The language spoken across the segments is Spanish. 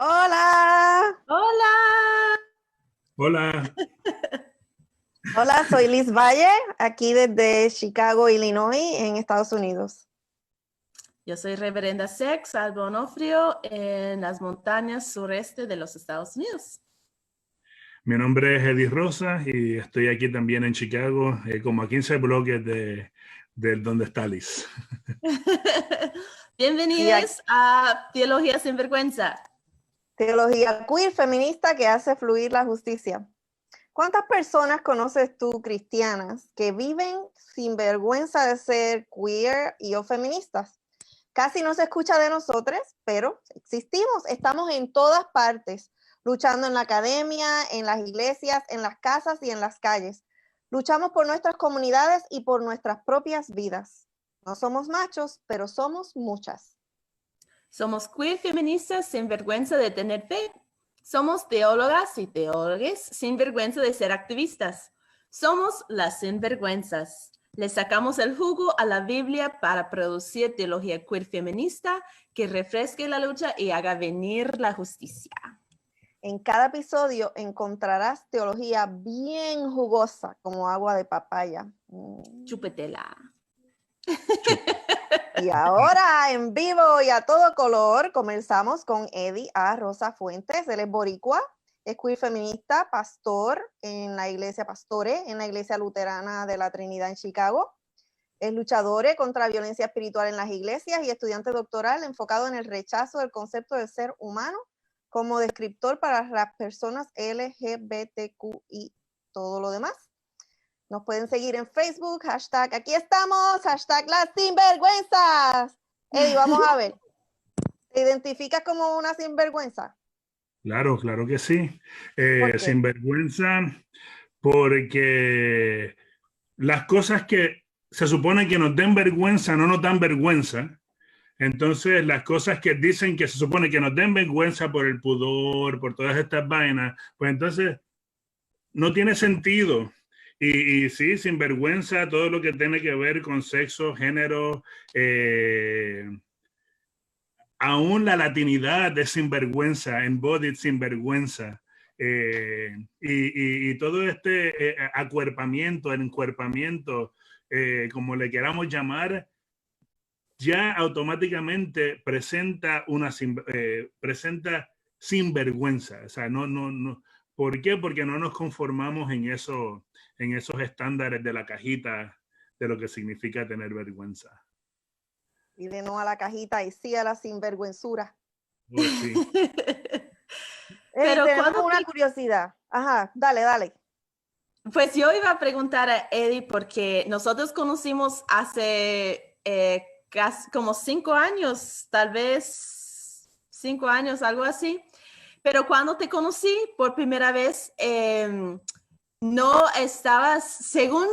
Hola, Hola. Hola, hola, soy Liz Valle, aquí desde Chicago, Illinois, en Estados Unidos. Yo soy Reverenda Sex Albonofrio en las montañas sureste de los Estados Unidos. mi nombre es Eddie Rosa y estoy aquí también en Chicago, como a 15 bloques de donde está Liz. Bienvenidos a Teología sin Vergüenza. Teología queer feminista que hace fluir la justicia. ¿Cuántas personas conoces tú, cristianas, que viven sin vergüenza de ser queer y o feministas? Casi no se escucha de nosotras, pero existimos, estamos en todas partes, luchando en la academia, en las iglesias, en las casas y en las calles. Luchamos por nuestras comunidades y por nuestras propias vidas. No somos machos, pero somos muchas. Somos queer feministas sin vergüenza de tener fe. Somos teólogas y teólogues sin vergüenza de ser activistas. Somos las sinvergüenzas. Le sacamos el jugo a la Biblia para producir teología queer feminista que refresque la lucha y haga venir la justicia. En cada episodio encontrarás teología bien jugosa, como agua de papaya. Chúpetela. Y ahora, en vivo y a todo color, comenzamos con Eddie A. Rosa Fuentes. Él es boricua, es queer feminista, pastor en la iglesia Pastore, en la iglesia luterana de la Trinidad en Chicago. Es luchador contra la violencia espiritual en las iglesias y estudiante doctoral enfocado en el rechazo del concepto del ser humano como descriptor para las personas LGBTQ y todo lo demás. Nos pueden seguir en Facebook, hashtag aquí estamos, hashtag las sinvergüenzas. Eddie, vamos a ver. ¿Te identificas como una sinvergüenza? Claro, claro que sí. ¿Por qué? Sinvergüenza, porque las cosas que se supone que nos den vergüenza no nos dan vergüenza. Entonces, las cosas que dicen que se supone que nos den vergüenza por el pudor, por todas estas vainas, pues entonces no tiene sentido. Y sí, sinvergüenza, todo lo que tiene que ver con sexo, género, aún la latinidad es sinvergüenza, embodied sinvergüenza. Y todo este acuerpamiento, el encuerpamiento, como le queramos llamar, ya automáticamente presenta presenta sinvergüenza. O sea, no. ¿Por qué? Porque no nos conformamos en esos estándares de la cajita de lo que significa tener vergüenza. Y de no a la cajita y sí a la sinvergüenzura. Oh, sí. Eddie, tenemos una curiosidad. Ajá, dale. Pues yo iba a preguntar a Eddie porque nosotros conocimos hace casi como 5 años, tal vez 5 años, algo así. Pero cuando te conocí por primera vez, no estabas, según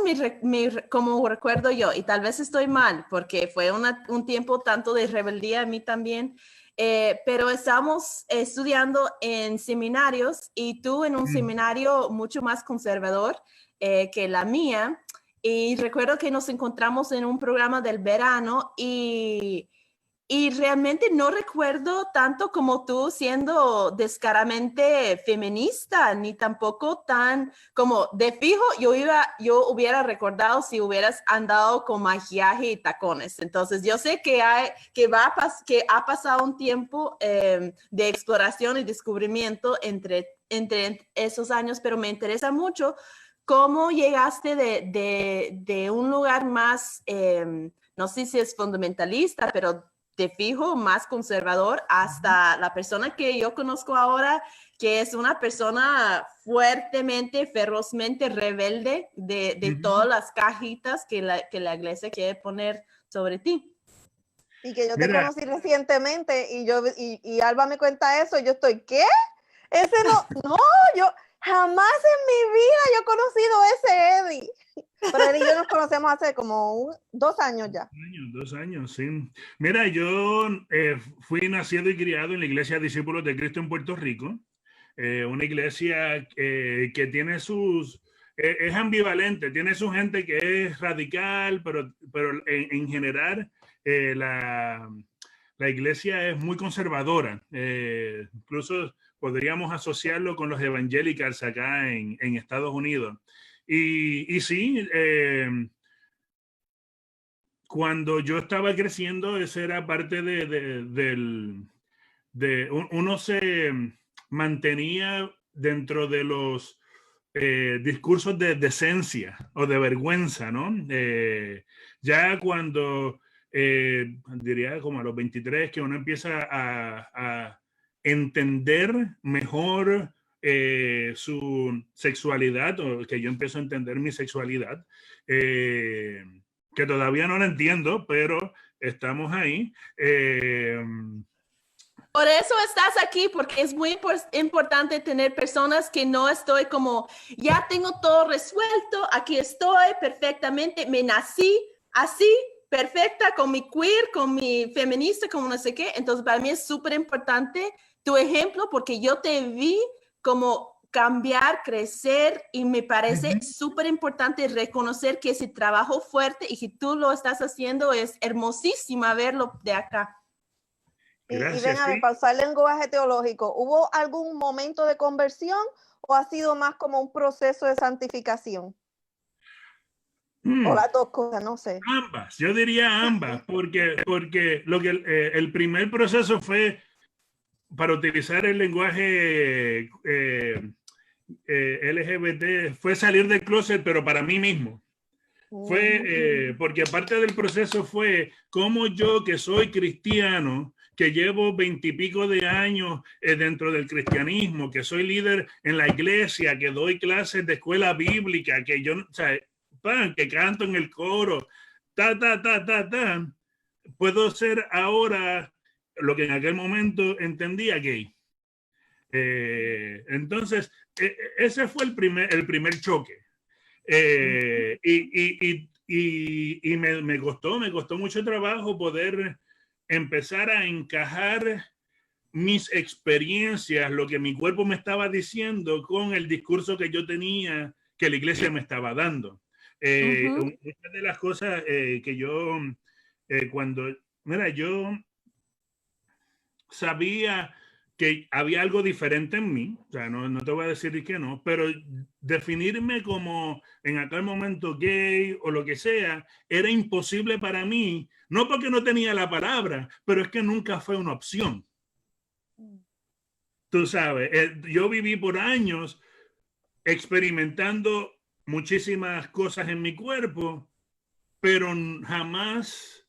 como recuerdo yo, y tal vez estoy mal, porque fue un tiempo tanto de rebeldía a mí también, pero estábamos estudiando en seminarios y tú en un seminario mucho más conservador que la mía. Y recuerdo que nos encontramos en un programa del verano y realmente no recuerdo tanto como tú siendo descaradamente feminista, ni tampoco tan como de fijo yo hubiera recordado si hubieras andado con maquillaje y tacones. Entonces yo sé que ha pasado un tiempo de exploración y descubrimiento entre esos años, pero me interesa mucho cómo llegaste de un lugar más, no sé si es fundamentalista, pero de fijo, más conservador, hasta la persona que yo conozco ahora, que es una persona fuertemente, ferozmente rebelde de todas las cajitas que la iglesia quiere poner sobre ti. Y que yo te conocí recientemente y Alba me cuenta eso, y yo estoy, ¿qué? Ese yo jamás en mi vida yo he conocido ese Eddie. Pero Eddie y yo nos conocemos hace como 2 años ya. 2 años, sí. Mira, yo fui nacido y criado en la Iglesia Discípulos de Cristo en Puerto Rico, una iglesia que tiene es ambivalente, tiene su gente que es radical, pero en general la iglesia es muy conservadora. Incluso podríamos asociarlo con los evangelicals acá en Estados Unidos. Y sí, cuando yo estaba creciendo, esa era parte uno se mantenía dentro de los discursos de decencia o de vergüenza, ¿no? Ya cuando, diría como a los 23, que uno empieza a entender mejor su sexualidad, o que yo empiezo a entender mi sexualidad, que todavía no la entiendo, pero estamos ahí. Por eso estás aquí, porque es muy importante tener personas que no estoy como, ya tengo todo resuelto, aquí estoy perfectamente, me nací así, perfecta, con mi queer, con mi feminista, como no sé qué. Entonces, para mí es súper importante tu ejemplo, porque yo te vi como cambiar, crecer, y me parece súper importante reconocer que ese trabajo fuerte y que tú lo estás haciendo es hermosísima verlo de acá. Y ven a ver, para usar lenguaje teológico, ¿hubo algún momento de conversión o ha sido más como un proceso de santificación? O las dos cosas, no sé. Ambas, yo diría ambas, porque lo que el primer proceso fue, para utilizar el lenguaje LGBT, fue salir del closet, pero para mí mismo. Fue porque parte del proceso fue como yo, que soy cristiano, que llevo 20 y pico de años dentro del cristianismo, que soy líder en la iglesia, que doy clases de escuela bíblica, que yo, o sea, que canto en el coro, puedo ser ahora lo que en aquel momento entendía gay. Entonces, ese fue el primer choque. Y me costó mucho trabajo poder empezar a encajar mis experiencias, lo que mi cuerpo me estaba diciendo, con el discurso que yo tenía, que la iglesia me estaba dando. Una de las cosas que yo, mira, yo sabía que había algo diferente en mí, o sea, no te voy a decir que no, pero definirme como en aquel momento gay o lo que sea, era imposible para mí, no porque no tenía la palabra, pero es que nunca fue una opción. Tú sabes, yo viví por años experimentando muchísimas cosas en mi cuerpo, pero jamás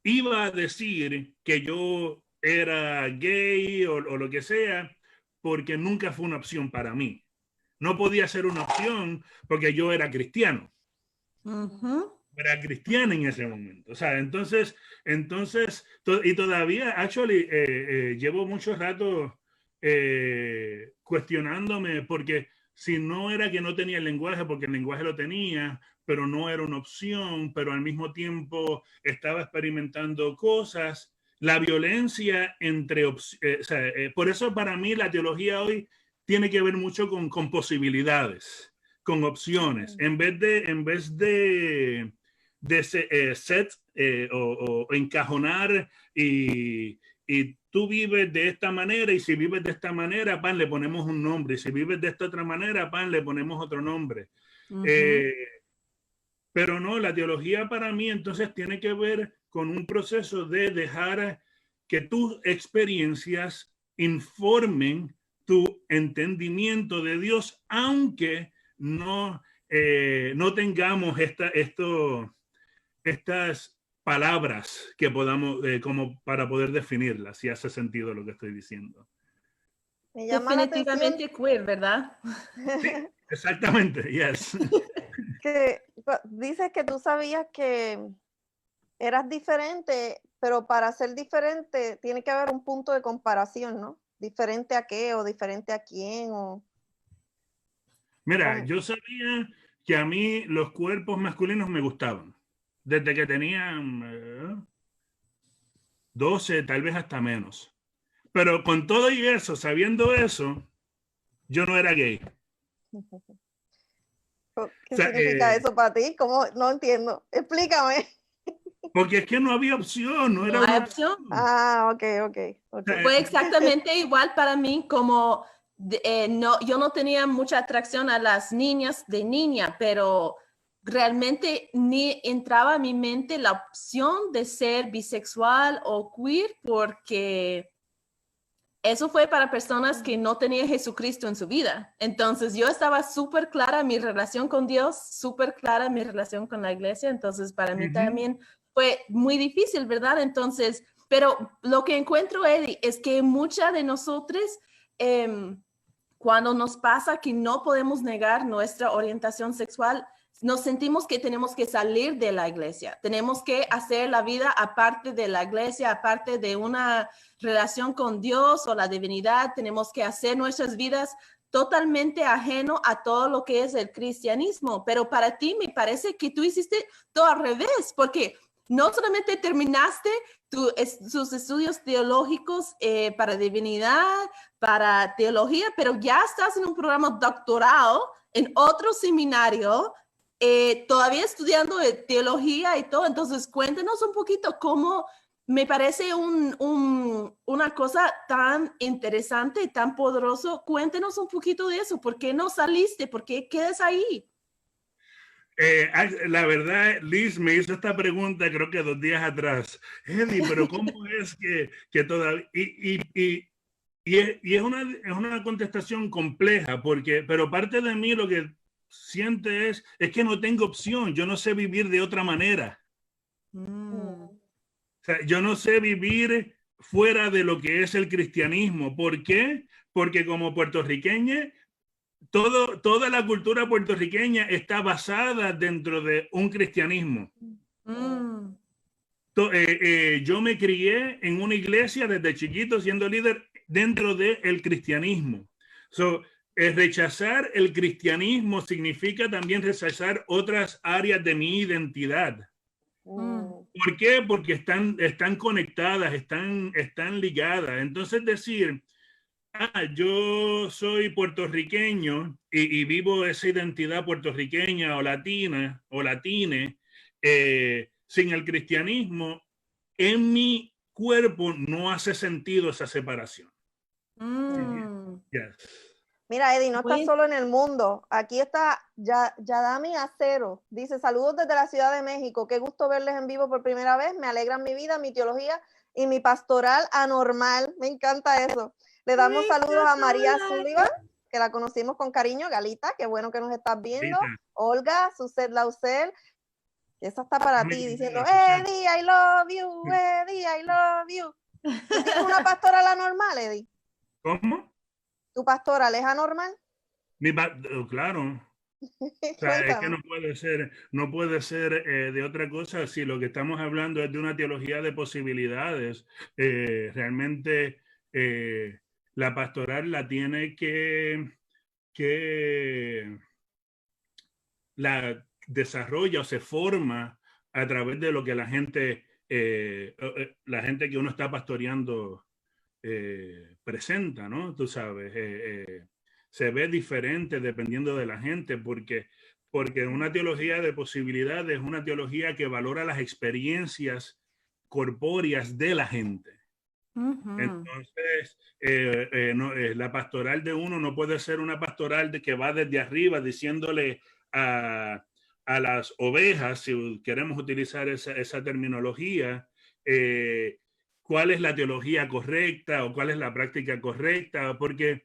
iba a decir que yo era gay o lo que sea, porque nunca fue una opción para mí. No podía ser una opción porque yo era cristiano. Era cristiano en ese momento. O sea, entonces y todavía, actually, llevo mucho rato cuestionándome, porque si no era que no tenía el lenguaje, porque el lenguaje lo tenía, pero no era una opción, pero al mismo tiempo estaba experimentando cosas. La violencia entre por eso para mí la teología hoy tiene que ver mucho con posibilidades, con opciones, en vez de set o encajonar y tú vives de esta manera, y si vives de esta manera, pan, le ponemos un nombre, y si vives de esta otra manera, pan, le ponemos otro nombre. Pero no, la teología para mí entonces tiene que ver con un proceso de dejar que tus experiencias informen tu entendimiento de Dios, aunque no tengamos estas palabras que podamos, como para poder definirlas, si hace sentido lo que estoy diciendo. Me llama definitivamente queer, ¿verdad? Sí, exactamente, yes. Que dices que tú sabías que eras diferente, pero para ser diferente tiene que haber un punto de comparación, ¿no? ¿Diferente a qué o diferente a quién? Mira, yo sabía que a mí los cuerpos masculinos me gustaban. Desde que tenía 12, tal vez hasta menos. Pero con todo y eso, sabiendo eso, yo no era gay. ¿Qué significa eso para ti? ¿Cómo? No entiendo. Explícame. Porque es que no había opción, no era No hay una opción. Ah, ok. Fue exactamente igual para mí como no, yo no tenía mucha atracción a las niñas de niña, pero realmente ni entraba a mi mente la opción de ser bisexual o queer porque eso fue para personas que no tenían Jesucristo en su vida. Entonces yo estaba súper clara mi relación con Dios, súper clara mi relación con la iglesia. Entonces para mí también fue muy difícil, ¿verdad? Entonces, pero lo que encuentro, Eddie, es que muchas de nosotros, cuando nos pasa que no podemos negar nuestra orientación sexual, nos sentimos que tenemos que salir de la iglesia, tenemos que hacer la vida aparte de la iglesia, aparte de una relación con Dios o la divinidad, tenemos que hacer nuestras vidas totalmente ajeno a todo lo que es el cristianismo. Pero para ti me parece que tú hiciste todo al revés, porque no solamente terminaste sus estudios teológicos para divinidad, para teología, pero ya estás en un programa doctorado en otro seminario, todavía estudiando teología y todo. Entonces, cuéntanos un poquito cómo me parece una cosa tan interesante y tan poderoso. Cuéntenos un poquito de eso. ¿Por qué no saliste? ¿Por qué quedas ahí? La verdad, Liz me hizo esta pregunta creo que 2 días atrás. Eddie, pero ¿cómo es que todavía... Y es una contestación compleja, pero parte de mí lo que siente es que no tengo opción, yo no sé vivir de otra manera. O sea, yo no sé vivir fuera de lo que es el cristianismo. ¿Por qué? Porque como puertorriqueña, toda la cultura puertorriqueña está basada dentro de un cristianismo. Yo me crié en una iglesia desde chiquito siendo líder dentro del cristianismo. Rechazar el cristianismo significa también rechazar otras áreas de mi identidad. ¿Por qué? Porque están conectadas, están ligadas. Entonces decir, yo soy puertorriqueño y vivo esa identidad puertorriqueña o latina o latine, sin el cristianismo, en mi cuerpo no hace sentido esa separación. Yes. Mira, Eddie, no estás solo en el mundo. Aquí está Yadami Acero. Dice, saludos desde la Ciudad de México. Qué gusto verles en vivo por primera vez. Me alegran mi vida, mi teología y mi pastoral anormal. Me encanta eso. Le damos saludos a María Sullivan, que la conocimos con cariño. Galita, qué bueno que nos estás viendo. Galita. Olga, Suset Lausel. Esa está para ti, diciendo, Eddie, I love you, Eddie, I love you. ¿Tú tienes una pastoral anormal, Eddie? ¿Cómo? ¿Tu pastoral es anormal? Claro. O sea, es que no puede ser de otra cosa si lo que estamos hablando es de una teología de posibilidades. Realmente la pastoral la tiene la desarrolla o se forma a través de lo que la gente que uno está pastoreando presenta, ¿no? Tú sabes, se ve diferente dependiendo de la gente, porque una teología de posibilidades es una teología que valora las experiencias corpóreas de la gente. Entonces, la pastoral de uno no puede ser una pastoral que va desde arriba diciéndole a las ovejas, si queremos utilizar esa terminología, cuál es la teología correcta o cuál es la práctica correcta, porque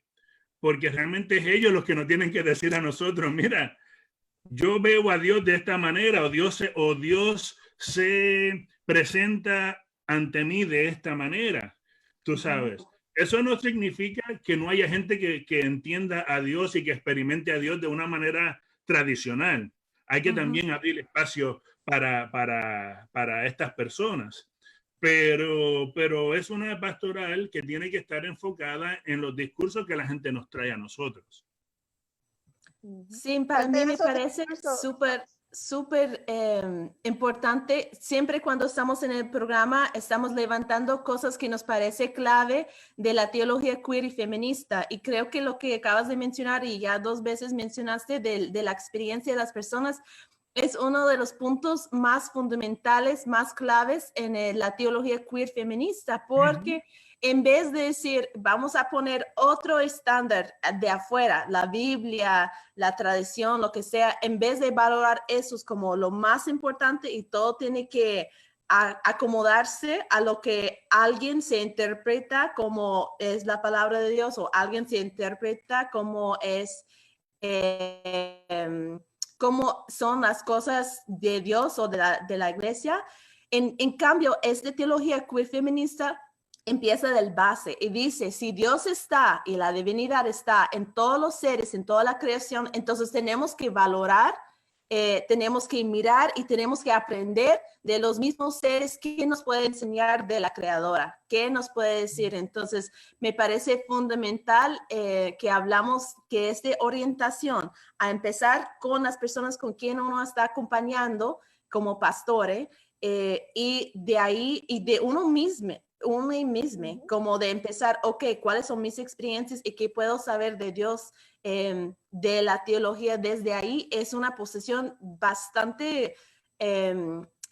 realmente es ellos los que nos tienen que decir a nosotros, mira, yo veo a Dios de esta manera, o Dios se presenta ante mí de esta manera, tú sabes. Eso no significa que no haya gente que entienda a Dios y que experimente a Dios de una manera tradicional. Hay que también abrir espacio para estas personas. Pero es una pastoral que tiene que estar enfocada en los discursos que la gente nos trae a nosotros. Sí, para mí me parece súper importante. Siempre cuando estamos en el programa estamos levantando cosas que nos parece clave de la teología queer y feminista. Y creo que lo que acabas de mencionar y ya 2 veces mencionaste de la experiencia de las personas, Es uno de los puntos más fundamentales, más claves en la teología queer feminista, porque en vez de decir, vamos a poner otro estándar de afuera, la Biblia, la tradición, lo que sea, en vez de valorar esos como lo más importante y todo tiene que acomodarse a lo que alguien se interpreta como es la palabra de Dios o alguien se interpreta como es cómo son las cosas de Dios o de la iglesia. En cambio, esta teología queer feminista empieza del base y dice, si Dios está y la divinidad está en todos los seres, en toda la creación, entonces tenemos que valorar, tenemos que mirar y tenemos que aprender de los mismos seres que nos puede enseñar de la creadora, qué nos puede decir. Entonces, me parece fundamental que hablamos que es de orientación, a empezar con las personas con quien uno está acompañando como pastores, y de ahí, y de uno mismo, como de empezar, ok, ¿cuáles son mis experiencias y qué puedo saber de Dios, de la teología? Desde ahí es una posición bastante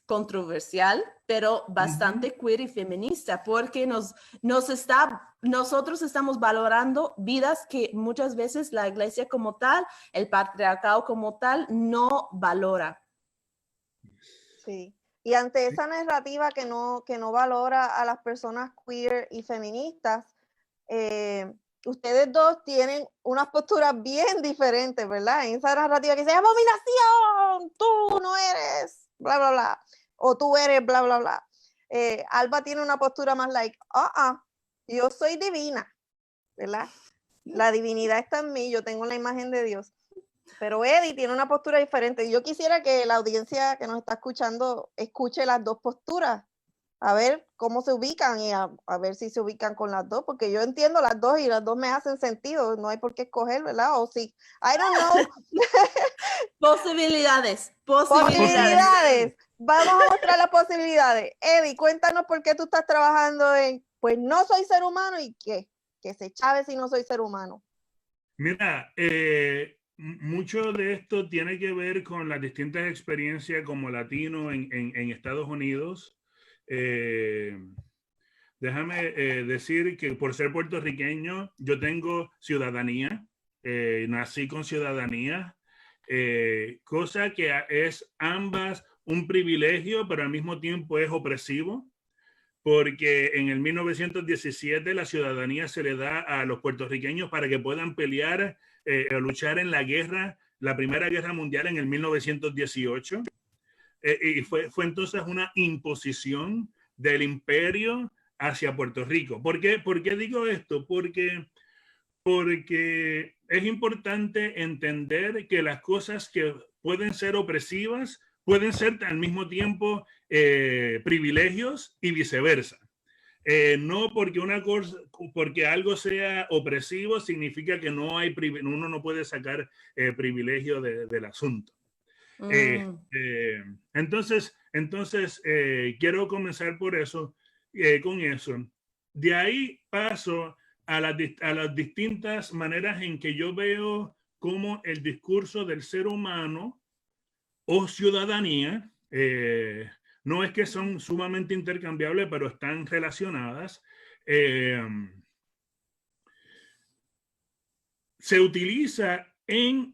controversial, pero bastante queer y feminista, porque nosotros estamos valorando vidas que muchas veces la iglesia como tal, el patriarcado como tal, no valora. Sí. Y ante esa narrativa que no valora a las personas queer y feministas, ustedes dos tienen unas posturas bien diferentes, ¿verdad? En esa narrativa que dice, abominación, tú no eres, bla, bla, bla, o tú eres, bla, bla, bla. Alba tiene una postura más like, yo soy divina, ¿verdad? La divinidad está en mí, yo tengo la imagen de Dios. Pero Eddie tiene una postura diferente. Yo quisiera que la audiencia que nos está escuchando escuche las dos posturas, a ver cómo se ubican y a ver si se ubican con las dos, porque yo entiendo las dos y las dos me hacen sentido, no hay por qué escoger, ¿verdad? O sí, I don't know. Posibilidades. Vamos a mostrar las posibilidades. Eddie, cuéntanos por qué tú estás trabajando en, pues no soy ser humano y qué, que se chave si no soy ser humano. Mira, mucho de esto tiene que ver con las distintas experiencias como latino en Estados Unidos. Déjame decir que por ser puertorriqueño, yo tengo ciudadanía, nací con ciudadanía, cosa que es ambas un privilegio, pero al mismo tiempo es opresivo, porque en el 1917 la ciudadanía se le da a los puertorriqueños para que puedan pelear, luchar en la guerra, la Primera Guerra Mundial en el 1918. Y fue entonces una imposición del imperio hacia Puerto Rico. ¿Por qué digo esto? Porque es importante entender que las cosas que pueden ser opresivas pueden ser al mismo tiempo privilegios y viceversa. No porque porque algo sea opresivo significa que uno no puede sacar privilegio del asunto. Entonces quiero comenzar por eso, con eso. De ahí paso a las distintas maneras en que yo veo cómo el discurso del ser humano o ciudadanía, no es que son sumamente intercambiables, pero están relacionadas, se utiliza en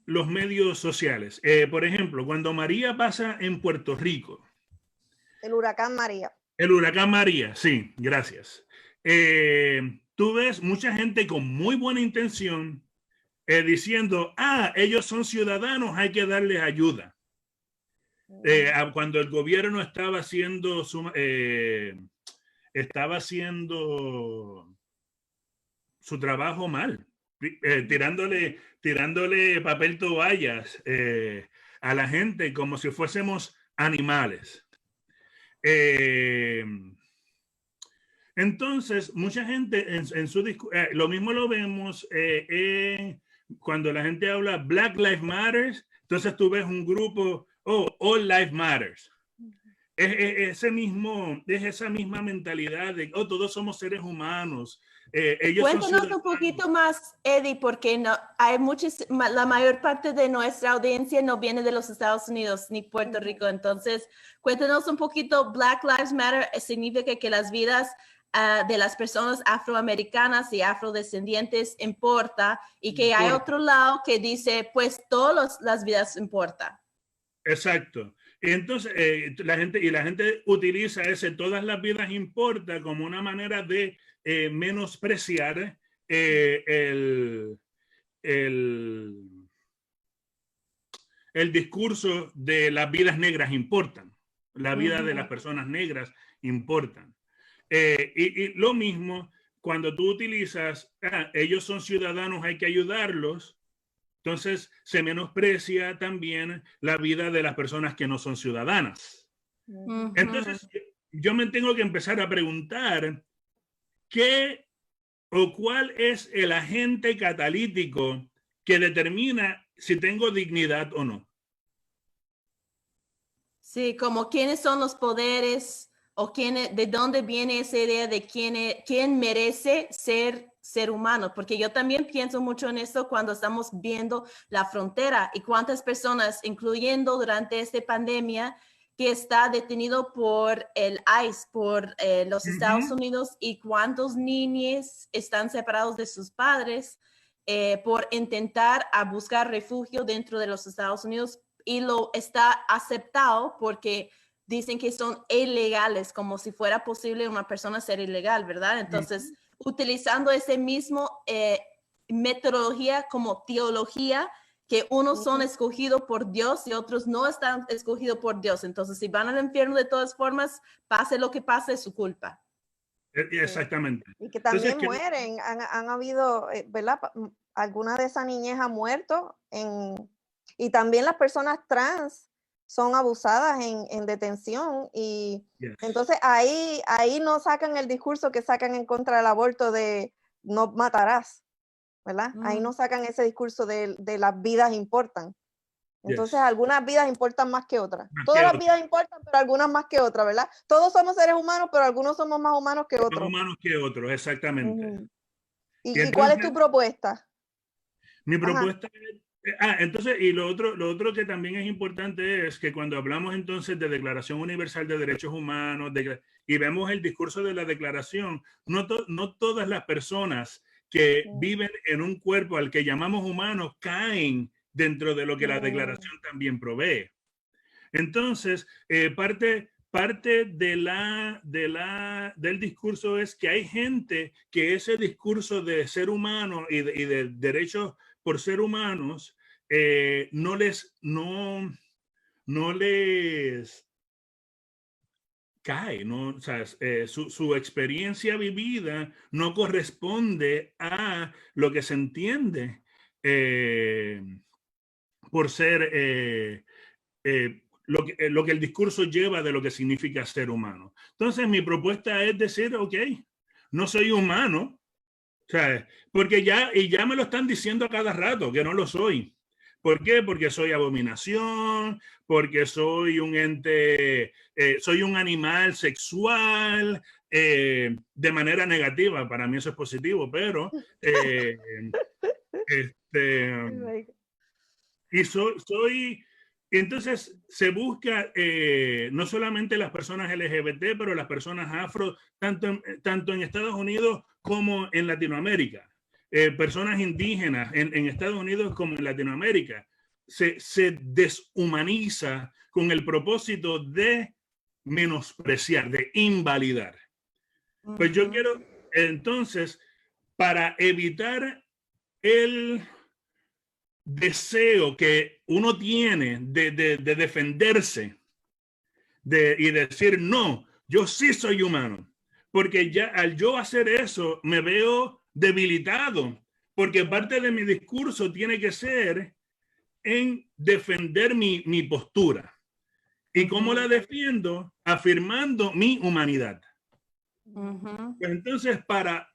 los medios sociales. Por ejemplo, cuando María pasa en Puerto Rico. El huracán María. El huracán María, sí, gracias. Tú ves mucha gente con muy buena intención diciendo, ellos son ciudadanos, hay que darles ayuda. Cuando el gobierno estaba haciendo su trabajo mal, tirándole papel toallas a la gente como si fuésemos animales. Entonces, mucha gente en su discurso, lo mismo lo vemos cuando la gente habla Black Lives Matter, entonces tú ves un grupo, All Lives Matters. es esa misma mentalidad de, oh, todos somos seres humanos. Ellos Cuéntanos un poquito más, Eddie, porque no, hay la mayor parte de nuestra audiencia no viene de los Estados Unidos ni Puerto Rico. Entonces, cuéntanos un poquito. Black Lives Matter significa que las vidas de las personas afroamericanas y afrodescendientes importa, y que hay otro lado que dice, pues todas las vidas importan. Exacto. Entonces, la gente utiliza todas las vidas importa como una manera de menospreciar el discurso de las vidas negras importan. La vida de las personas negras importan. Y lo mismo cuando tú utilizas, ellos son ciudadanos, hay que ayudarlos. Entonces se menosprecia también la vida de las personas que no son ciudadanas. Entonces yo me tengo que empezar a preguntar qué o cuál es el agente catalítico que determina si tengo dignidad o no. Sí, como quiénes son los poderes o de dónde viene esa idea de quién merece ser humano, porque yo también pienso mucho en esto cuando estamos viendo la frontera y cuántas personas, incluyendo durante esta pandemia, que está detenido por el ICE, por los Estados Unidos, y cuántos niños están separados de sus padres por intentar buscar refugio dentro de los Estados Unidos, y lo está aceptado porque dicen que son ilegales, como si fuera posible una persona ser ilegal, ¿verdad? Entonces, utilizando ese mismo metodología como teología, que unos son escogidos por Dios y otros no están escogidos por Dios. Entonces, si van al infierno de todas formas, pase lo que pase, es su culpa. Exactamente. Y que también mueren. Han habido, ¿verdad? Alguna de esas niñez ha muerto. Y también las personas trans son abusadas en detención. Y entonces ahí no sacan el discurso que sacan en contra del aborto de no matarás, ¿verdad? Ahí no sacan ese discurso de las vidas importan. Entonces algunas vidas importan más que otras. Todas las vidas importan, pero algunas más que otras, ¿verdad? Todos somos seres humanos, pero algunos somos más humanos que otros. Más humanos que otros, exactamente. ¿Y entonces, cuál es tu propuesta? Mi propuesta es, entonces, y lo otro que también es importante es que cuando hablamos entonces de Declaración Universal de Derechos Humanos y vemos el discurso de la declaración, no todas las personas que viven en un cuerpo al que llamamos humanos caen dentro de lo que la declaración también provee. Entonces, parte del discurso es que hay gente que ese discurso de ser humano y de derechos por ser humanos no les cae, ¿no? O sea, su experiencia vivida no corresponde a lo que se entiende por ser lo que el discurso lleva de lo que significa ser humano. Entonces, mi propuesta es decir, ok, no soy humano, ¿sabes? Porque ya me lo están diciendo a cada rato que no lo soy. ¿Por qué? Porque soy abominación, porque soy un ente, soy un animal sexual, de manera negativa. Para mí eso es positivo, pero y entonces se busca no solamente las personas LGBT, pero las personas afro, tanto en Estados Unidos como en Latinoamérica. Personas indígenas en Estados Unidos como en Latinoamérica. Se deshumaniza con el propósito de menospreciar, de invalidar. Pues yo quiero, entonces, para evitar el deseo que uno tiene de defenderse y decir, no, yo sí soy humano, porque ya al yo hacer eso me veo debilitado, porque parte de mi discurso tiene que ser en defender mi postura. ¿Y cómo la defiendo? Afirmando mi humanidad. Pues entonces, para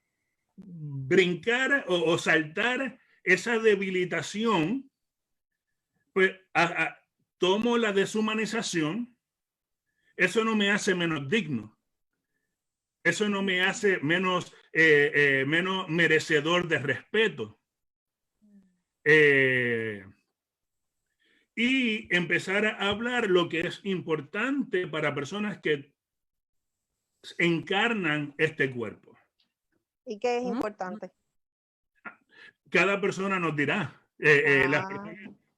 brincar o saltar esa debilitación, pues tomo la deshumanización, eso no me hace menos digno. Eso no me hace menos merecedor de respeto. Y empezar a hablar lo que es importante para personas que encarnan este cuerpo. ¿Y qué es importante? Cada persona nos dirá.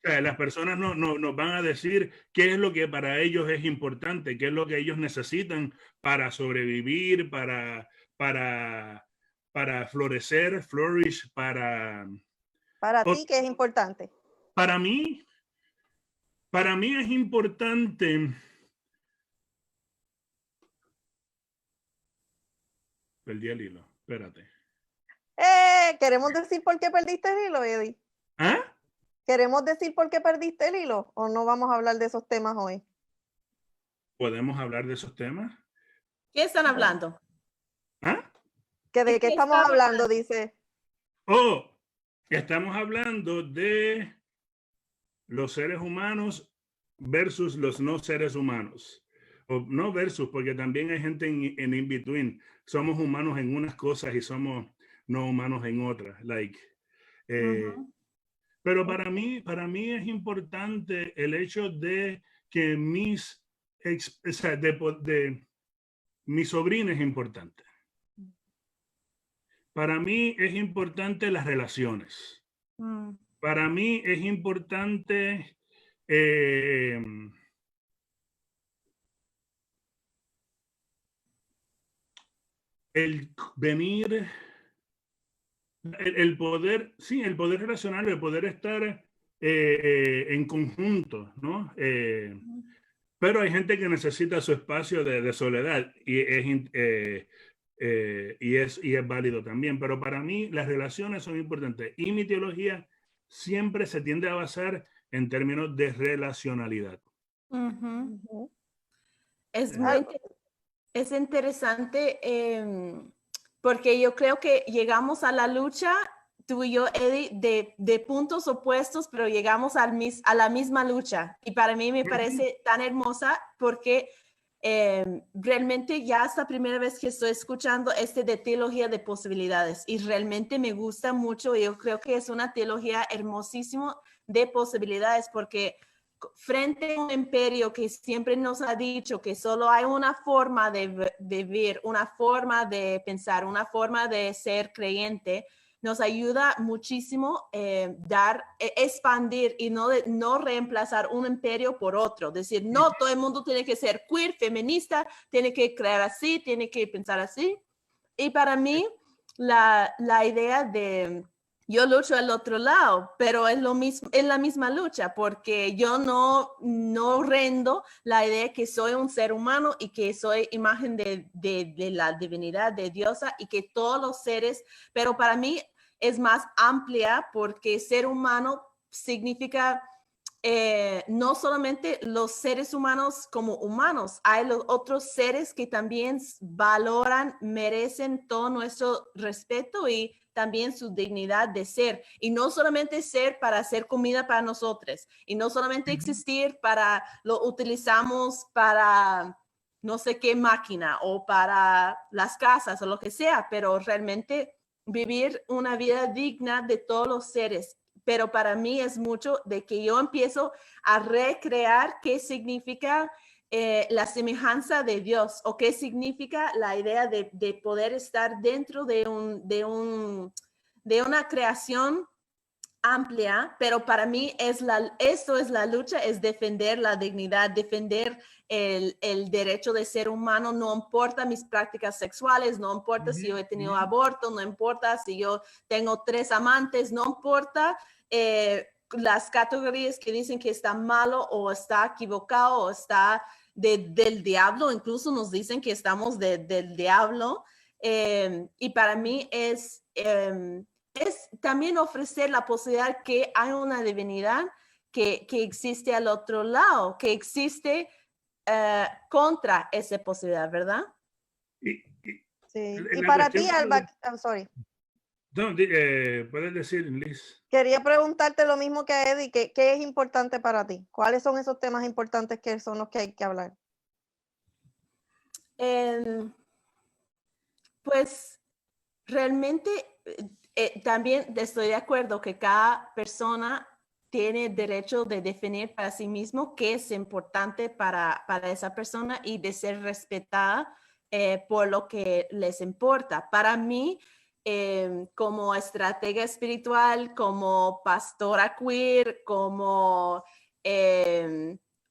Las personas nos van a decir qué es lo que para ellos es importante, qué es lo que ellos necesitan para sobrevivir, para florecer, flourish, Para ti, ¿qué es importante? Para mí es importante. Perdí el hilo, espérate. ¿Queremos decir por qué perdiste el hilo, Eddie? ¿Ah? ¿Queremos decir por qué perdiste el hilo o no vamos a hablar de esos temas hoy? ¿Podemos hablar de esos temas? ¿Qué están hablando? ¿Ah? ¿De qué estamos hablando? Dice. Estamos hablando de los seres humanos versus los no seres humanos. O no versus, porque también hay gente en in-between. Somos humanos en unas cosas y somos no humanos en otras. Pero para mí es importante el hecho de que mi sobrina es importante. Para mí es importante las relaciones. Para mí es importante el venir, el poder relacionar, el poder estar en conjunto, ¿no? Pero hay gente que necesita su espacio de soledad y es válido también. Pero para mí las relaciones son importantes y mi teología siempre se tiende a basar en términos de relacionalidad. Es interesante porque yo creo que llegamos a la lucha, tú y yo, Eddie, de puntos opuestos, pero llegamos a la misma lucha. Y para mí me parece tan hermosa porque realmente ya es la primera vez que estoy escuchando de teología de posibilidades y realmente me gusta mucho. Yo creo que es una teología hermosísima de posibilidades porque frente a un imperio que siempre nos ha dicho que solo hay una forma de vivir, una forma de pensar, una forma de ser creyente, nos ayuda muchísimo expandir y no reemplazar un imperio por otro. Decir, no, todo el mundo tiene que ser queer, feminista, tiene que creer así, tiene que pensar así. Y para mí, la idea de... Yo lucho al otro lado, pero es lo mismo, es la misma lucha, porque yo no rendo la idea que soy un ser humano y que soy imagen de la divinidad de Diosa y que todos los seres, pero para mí es más amplia porque ser humano significa no solamente los seres humanos como humanos, hay los otros seres que también valoran, merecen todo nuestro respeto y también su dignidad de ser. Y no solamente ser para hacer comida para nosotros, y no solamente existir para, lo utilizamos para no sé qué máquina o para las casas o lo que sea, pero realmente vivir una vida digna de todos los seres. Pero para mí es mucho de que yo empiezo a recrear qué significa la semejanza de Dios o qué significa la idea de poder estar dentro de una creación amplia, pero para mí esto es la lucha, es defender la dignidad, defender el derecho de ser humano, no importa mis prácticas sexuales, no importa si yo he tenido aborto, no importa si yo tengo 3 amantes, no importa las categorías que dicen que está malo o está equivocado o está del diablo, incluso nos dicen que estamos del diablo, y para mí es también ofrecer la posibilidad que hay una divinidad que existe al otro lado, que existe contra esa posibilidad, ¿verdad? Sí. Y para ti, Alba, I'm sorry. No, puedes decir, Liz. Quería preguntarte lo mismo que a Eddie, ¿qué es importante para ti? ¿Cuáles son esos temas importantes que son los que hay que hablar? Pues realmente también estoy de acuerdo que cada persona tiene derecho de definir para sí mismo qué es importante para esa persona y de ser respetada por lo que les importa. Para mí, como estratega espiritual, como pastora queer, como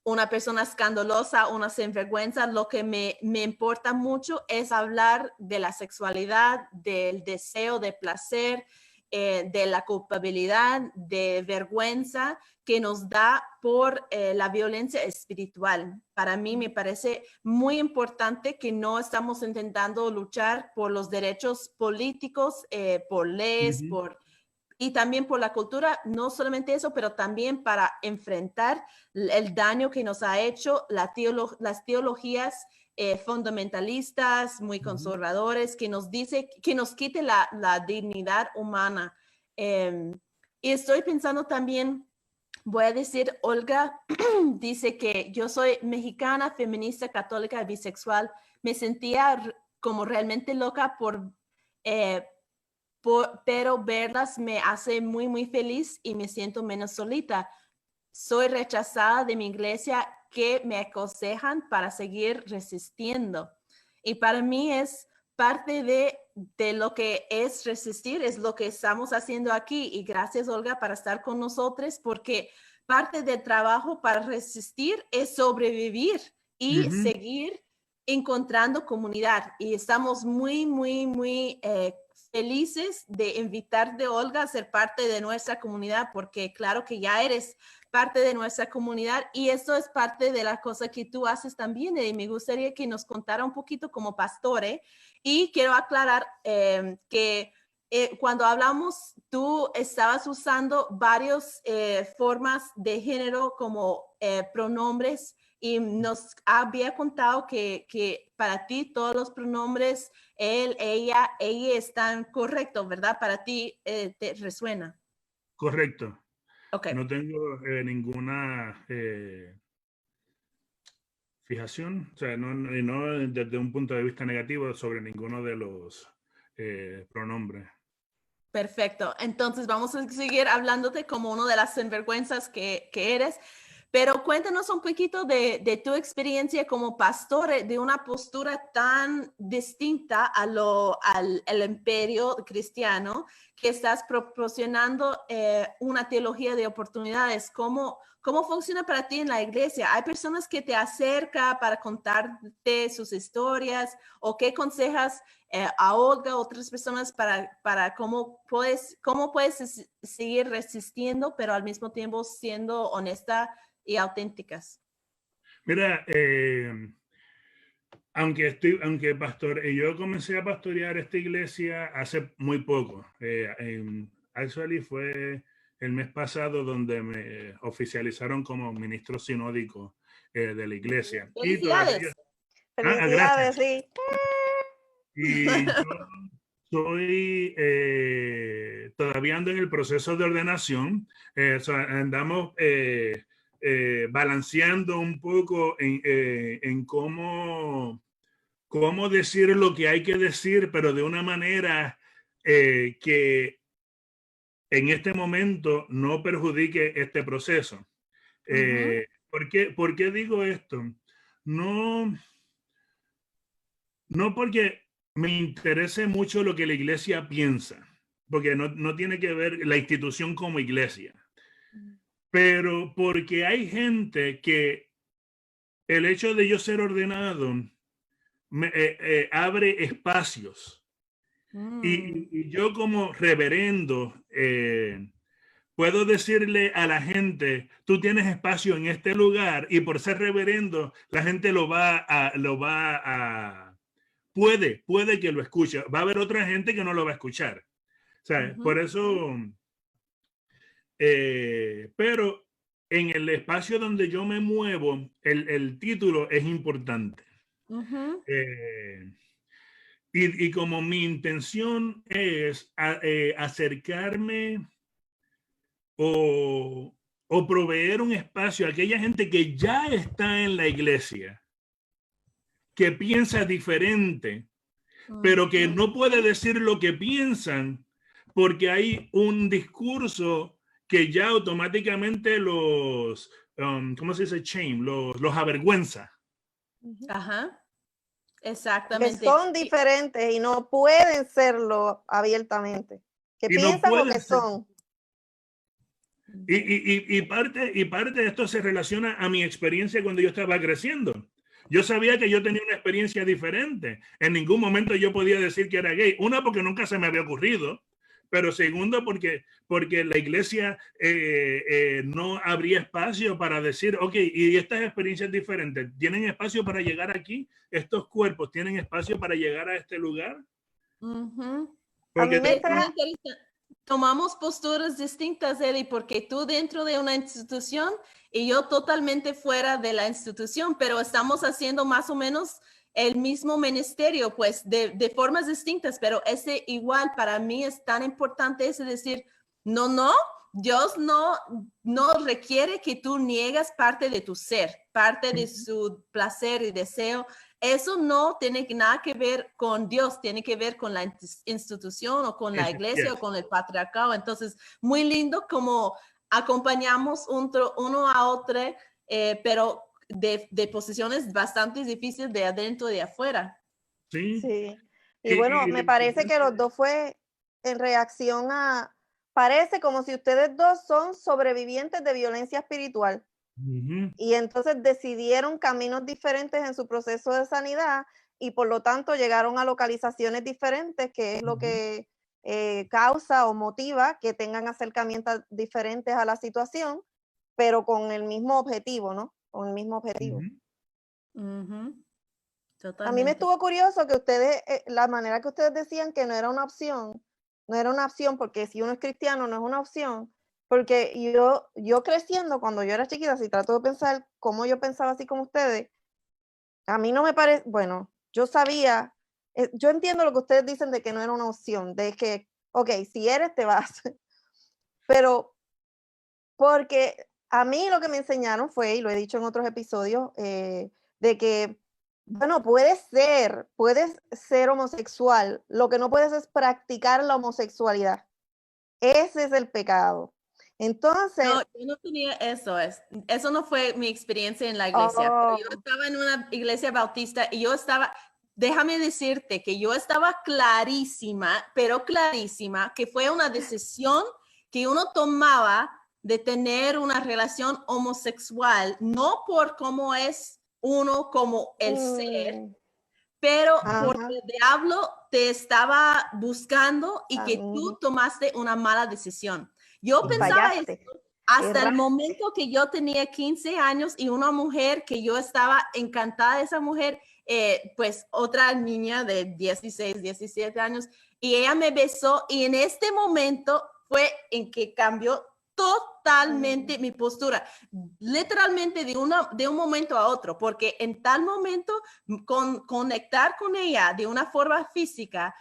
una persona escandalosa, una sinvergüenza, lo que me importa mucho es hablar de la sexualidad, del deseo de placer, de la culpabilidad, de vergüenza que nos da por la violencia espiritual. Para mí me parece muy importante que no estamos intentando luchar por los derechos políticos, por leyes, y también por la cultura, no solamente eso, pero también para enfrentar el daño que nos ha hecho las teologías fundamentalistas, muy conservadores, que nos dice, que nos quite la dignidad humana. Y estoy pensando también, voy a decir, Olga dice que yo soy mexicana, feminista, católica, bisexual. Me sentía como realmente loca pero verlas me hace muy, muy feliz y me siento menos solita. Soy rechazada de mi iglesia que me aconsejan para seguir resistiendo. Y para mí es parte de lo que es resistir, es lo que estamos haciendo aquí. Y gracias, Olga, para estar con nosotros, porque parte del trabajo para resistir es sobrevivir y seguir encontrando comunidad. Y estamos muy, muy, muy felices de invitarte, Olga, a ser parte de nuestra comunidad, porque claro que ya eres parte de nuestra comunidad y esto es parte de la cosa que tú haces también. Y me gustaría que nos contara un poquito como pastore. Y quiero aclarar que cuando hablamos, tú estabas usando varias formas de género como pronombres y nos había contado que para ti todos los pronombres, él, ella están correctos, ¿verdad? Para ti te resuena. Correcto. Okay. No tengo ninguna fijación, o sea, no desde un punto de vista negativo sobre ninguno de los pronombres. Perfecto. Entonces vamos a seguir hablándote como uno de las sinvergüenzas que eres. Pero cuéntanos un poquito de tu experiencia como pastor, de una postura tan distinta al imperio cristiano, que estás proporcionando una teología de oportunidades. ¿Cómo funciona para ti en la iglesia? ¿Hay personas que te acercan para contarte sus historias? ¿O qué aconsejas a Olga, otras personas para cómo puedes seguir resistiendo, pero al mismo tiempo siendo honesta y auténticas? Mira, aunque yo comencé a pastorear esta iglesia hace muy poco. Actually fue el mes pasado donde me oficializaron como ministro sinódico de la iglesia. ¡Felicidades! Felicidades, sí. Y yo soy todavía ando en el proceso de ordenación. Andamos balanceando un poco en cómo decir lo que hay que decir, pero de una manera que en este momento no perjudique este proceso. ¿Por qué digo esto? No porque me interese mucho lo que la iglesia piensa, porque no tiene que ver la institución como iglesia, pero porque hay gente que el hecho de yo ser ordenado abre espacios. Y yo como reverendo puedo decirle a la gente, tú tienes espacio en este lugar, y por ser reverendo la gente puede que lo escuche. Va a haber otra gente que no lo va a escuchar. O sea, por eso, pero en el espacio donde yo me muevo, el título es importante. Y como mi intención es acercarme o proveer un espacio a aquella gente que ya está en la iglesia, que piensa diferente, pero que no puede decir lo que piensan porque hay un discurso que ya automáticamente ¿cómo se dice? Shame, los avergüenza. Ajá, Que exactamente. son diferentes y no pueden serlo abiertamente. Que Y no piensan lo pueden que ser. son. Y parte de esto se relaciona a mi experiencia cuando yo estaba creciendo. Yo sabía que yo tenía una experiencia diferente. En ningún momento yo podía decir que era gay. Una, porque nunca se me había ocurrido. Pero segundo, porque la iglesia no habría espacio para decir, ok, y estas experiencias diferentes, ¿tienen espacio para llegar aquí? ¿Estos cuerpos tienen espacio para llegar a este lugar? A mí me tomamos posturas distintas, Eddie, porque tú dentro de una institución y yo totalmente fuera de la institución, pero estamos haciendo más o menos el mismo ministerio, pues de formas distintas, pero ese igual para mí es tan importante, es decir, no, Dios no requiere que tú niegas parte de tu ser, parte de su placer y deseo. Eso no tiene nada que ver con Dios, tiene que ver con la institución o con la iglesia o con el patriarcado. Entonces, muy lindo como acompañamos uno a otro, pero de posiciones bastante difíciles de adentro y de afuera. Sí. Y bueno, me parece que los dos fue en reacción a, parece como si ustedes dos son sobrevivientes de violencia espiritual. Y entonces decidieron caminos diferentes en su proceso de sanidad y por lo tanto llegaron a localizaciones diferentes, que es lo que causa o motiva que tengan acercamientos diferentes a la situación, pero con el mismo objetivo, ¿no? Con el mismo objetivo. A mí me estuvo curioso que ustedes, la manera que ustedes decían que no era una opción, porque si uno es cristiano no es una opción, porque yo creciendo, cuando yo era chiquita, si trato de pensar cómo yo pensaba así como ustedes, a mí no me parece, bueno, yo sabía, yo entiendo lo que ustedes dicen de que no era una opción, de que, ok, si eres, te vas, pero porque a mí lo que me enseñaron fue, y lo he dicho en otros episodios, de que, bueno, puedes ser homosexual, lo que no puedes es practicar la homosexualidad. Ese es el pecado. Entonces... No, yo no tenía eso no fue mi experiencia en la iglesia. Pero yo estaba en una iglesia bautista y déjame decirte que yo estaba clarísima que fue una decisión que uno tomaba de tener una relación homosexual, no por cómo es uno como el ser, pero porque el diablo te estaba buscando y que tú tomaste una mala decisión. Yo pensaba esto hasta el momento que yo tenía 15 años y una mujer que yo estaba encantada de esa mujer, pues otra niña de 16, 17 años, y ella me besó y en este momento fue en que cambió totalmente mi postura, literalmente de un momento a otro, porque en tal momento conectar con ella de una forma física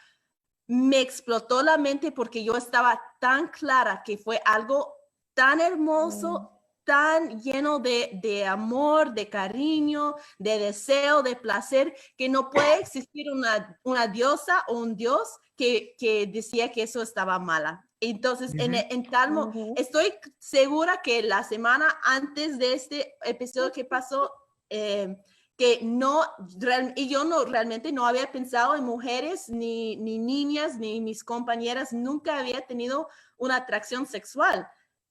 me explotó la mente porque yo estaba tan clara que fue algo tan hermoso, tan lleno de amor, de cariño, de deseo, de placer, que no puede existir una diosa o un dios que decía que eso estaba mala. Entonces, estoy segura que la semana antes de este episodio que pasó, que yo realmente no había pensado en mujeres, ni niñas, ni mis compañeras, nunca había tenido una atracción sexual,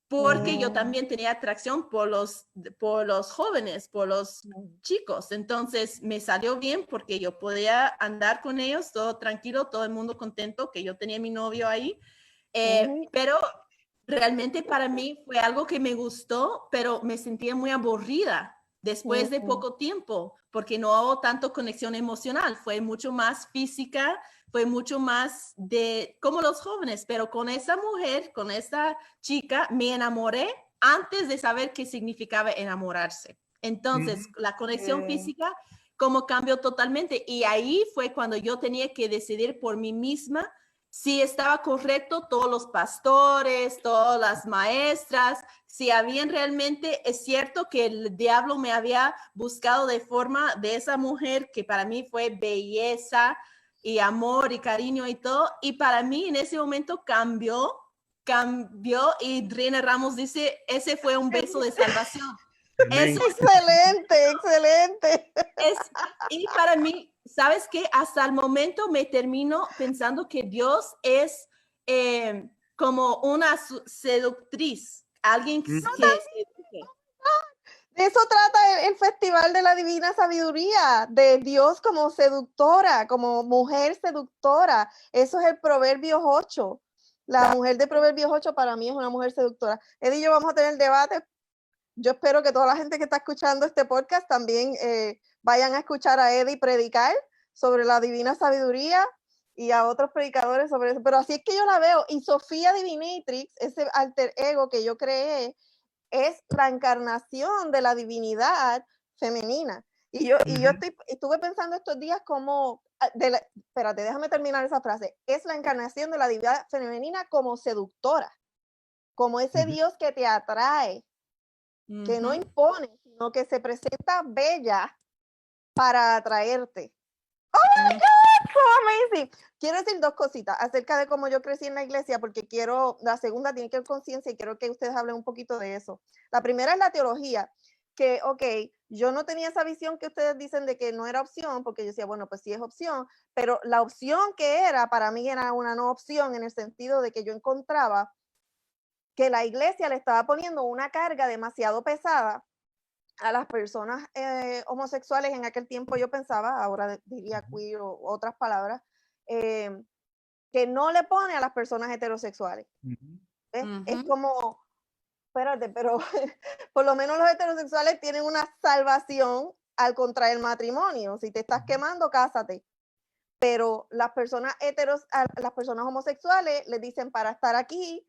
porque yo también tenía atracción por los jóvenes, por los chicos. Entonces me salió bien porque yo podía andar con ellos, todo tranquilo, todo el mundo contento, que yo tenía mi novio ahí. Pero realmente para mí fue algo que me gustó, pero me sentía muy aburrida después de poco tiempo, porque no hubo tanto conexión emocional, fue mucho más física, fue mucho más de como los jóvenes, pero con esa mujer, con esa chica, me enamoré antes de saber qué significaba enamorarse. Entonces, la conexión física como cambió totalmente y ahí fue cuando yo tenía que decidir por mí misma si estaba correcto. Todos los pastores, todas las maestras, si habían realmente, es cierto que el diablo me había buscado de forma de esa mujer que para mí fue belleza y amor y cariño y todo, y para mí en ese momento cambió, y Drina Ramos dice, ese fue un beso de salvación. Amén. Eso Excelente, excelente. y para mí, ¿sabes qué? Hasta el momento me termino pensando que Dios es como una seductriz, alguien que seduce. De eso trata el Festival de la Divina Sabiduría, de Dios como seductora, como mujer seductora. Eso es el Proverbios 8. La mujer de Proverbios 8 para mí es una mujer seductora. Eddie y yo vamos a tener debate. Yo espero que toda la gente que está escuchando este podcast también vayan a escuchar a Eddie predicar sobre la divina sabiduría y a otros predicadores sobre eso. Pero así es que yo la veo. Y Sofía Divinatrix, ese alter ego que yo creé, es la encarnación de la divinidad femenina. Y yo estuve pensando estos días como, espérate, déjame terminar esa frase, es la encarnación de la divinidad femenina como seductora, como ese Dios que te atrae, que no impone, sino que se presenta bella para atraerte. ¡Oh, my God! ¡So amazing! Quiero decir dos cositas acerca de cómo yo crecí en la iglesia, porque la segunda tiene que ver con conciencia y quiero que ustedes hablen un poquito de eso. La primera es la teología, que, yo no tenía esa visión que ustedes dicen de que no era opción, porque yo decía, bueno, pues sí es opción, pero la opción que era, para mí era una no opción en el sentido de que yo encontraba que la iglesia le estaba poniendo una carga demasiado pesada a las personas homosexuales. En aquel tiempo yo pensaba, ahora diría queer o otras palabras, que no le pone a las personas heterosexuales. Es como, espérate, pero por lo menos los heterosexuales tienen una salvación al contraer matrimonio. Si te estás quemando, cásate. Pero las personas las personas homosexuales les dicen, para estar aquí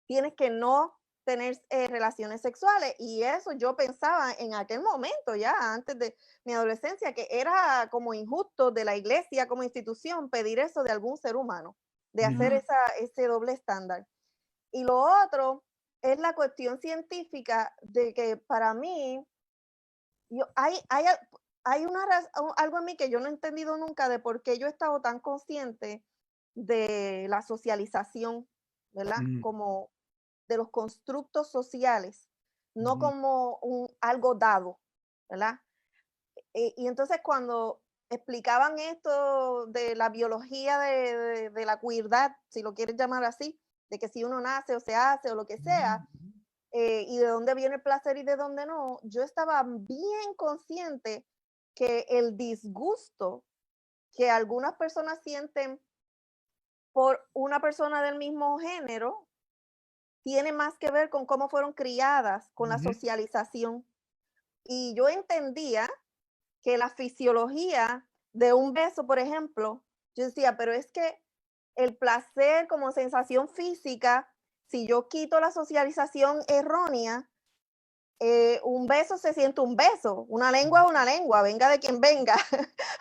tienes que no tener relaciones sexuales, y eso yo pensaba en aquel momento, ya antes de mi adolescencia, que era como injusto de la iglesia como institución pedir eso de algún ser humano, de hacer ese doble estándar. Y lo otro es la cuestión científica de que para mí, hay algo en mí que yo no he entendido nunca de por qué yo he estado tan consciente de la socialización, ¿verdad? Como de los constructos sociales, no como algo dado, ¿verdad? Y entonces cuando explicaban esto de la biología de la queerdad, si lo quieres llamar así, de que si uno nace o se hace o lo que sea, y de dónde viene el placer y de dónde no, yo estaba bien consciente que el disgusto que algunas personas sienten por una persona del mismo género tiene más que ver con cómo fueron criadas, con la socialización. Y yo entendía que la fisiología de un beso, por ejemplo, yo decía, pero es que el placer como sensación física, si yo quito la socialización errónea, un beso se siente un beso, una lengua es una lengua, venga de quien venga,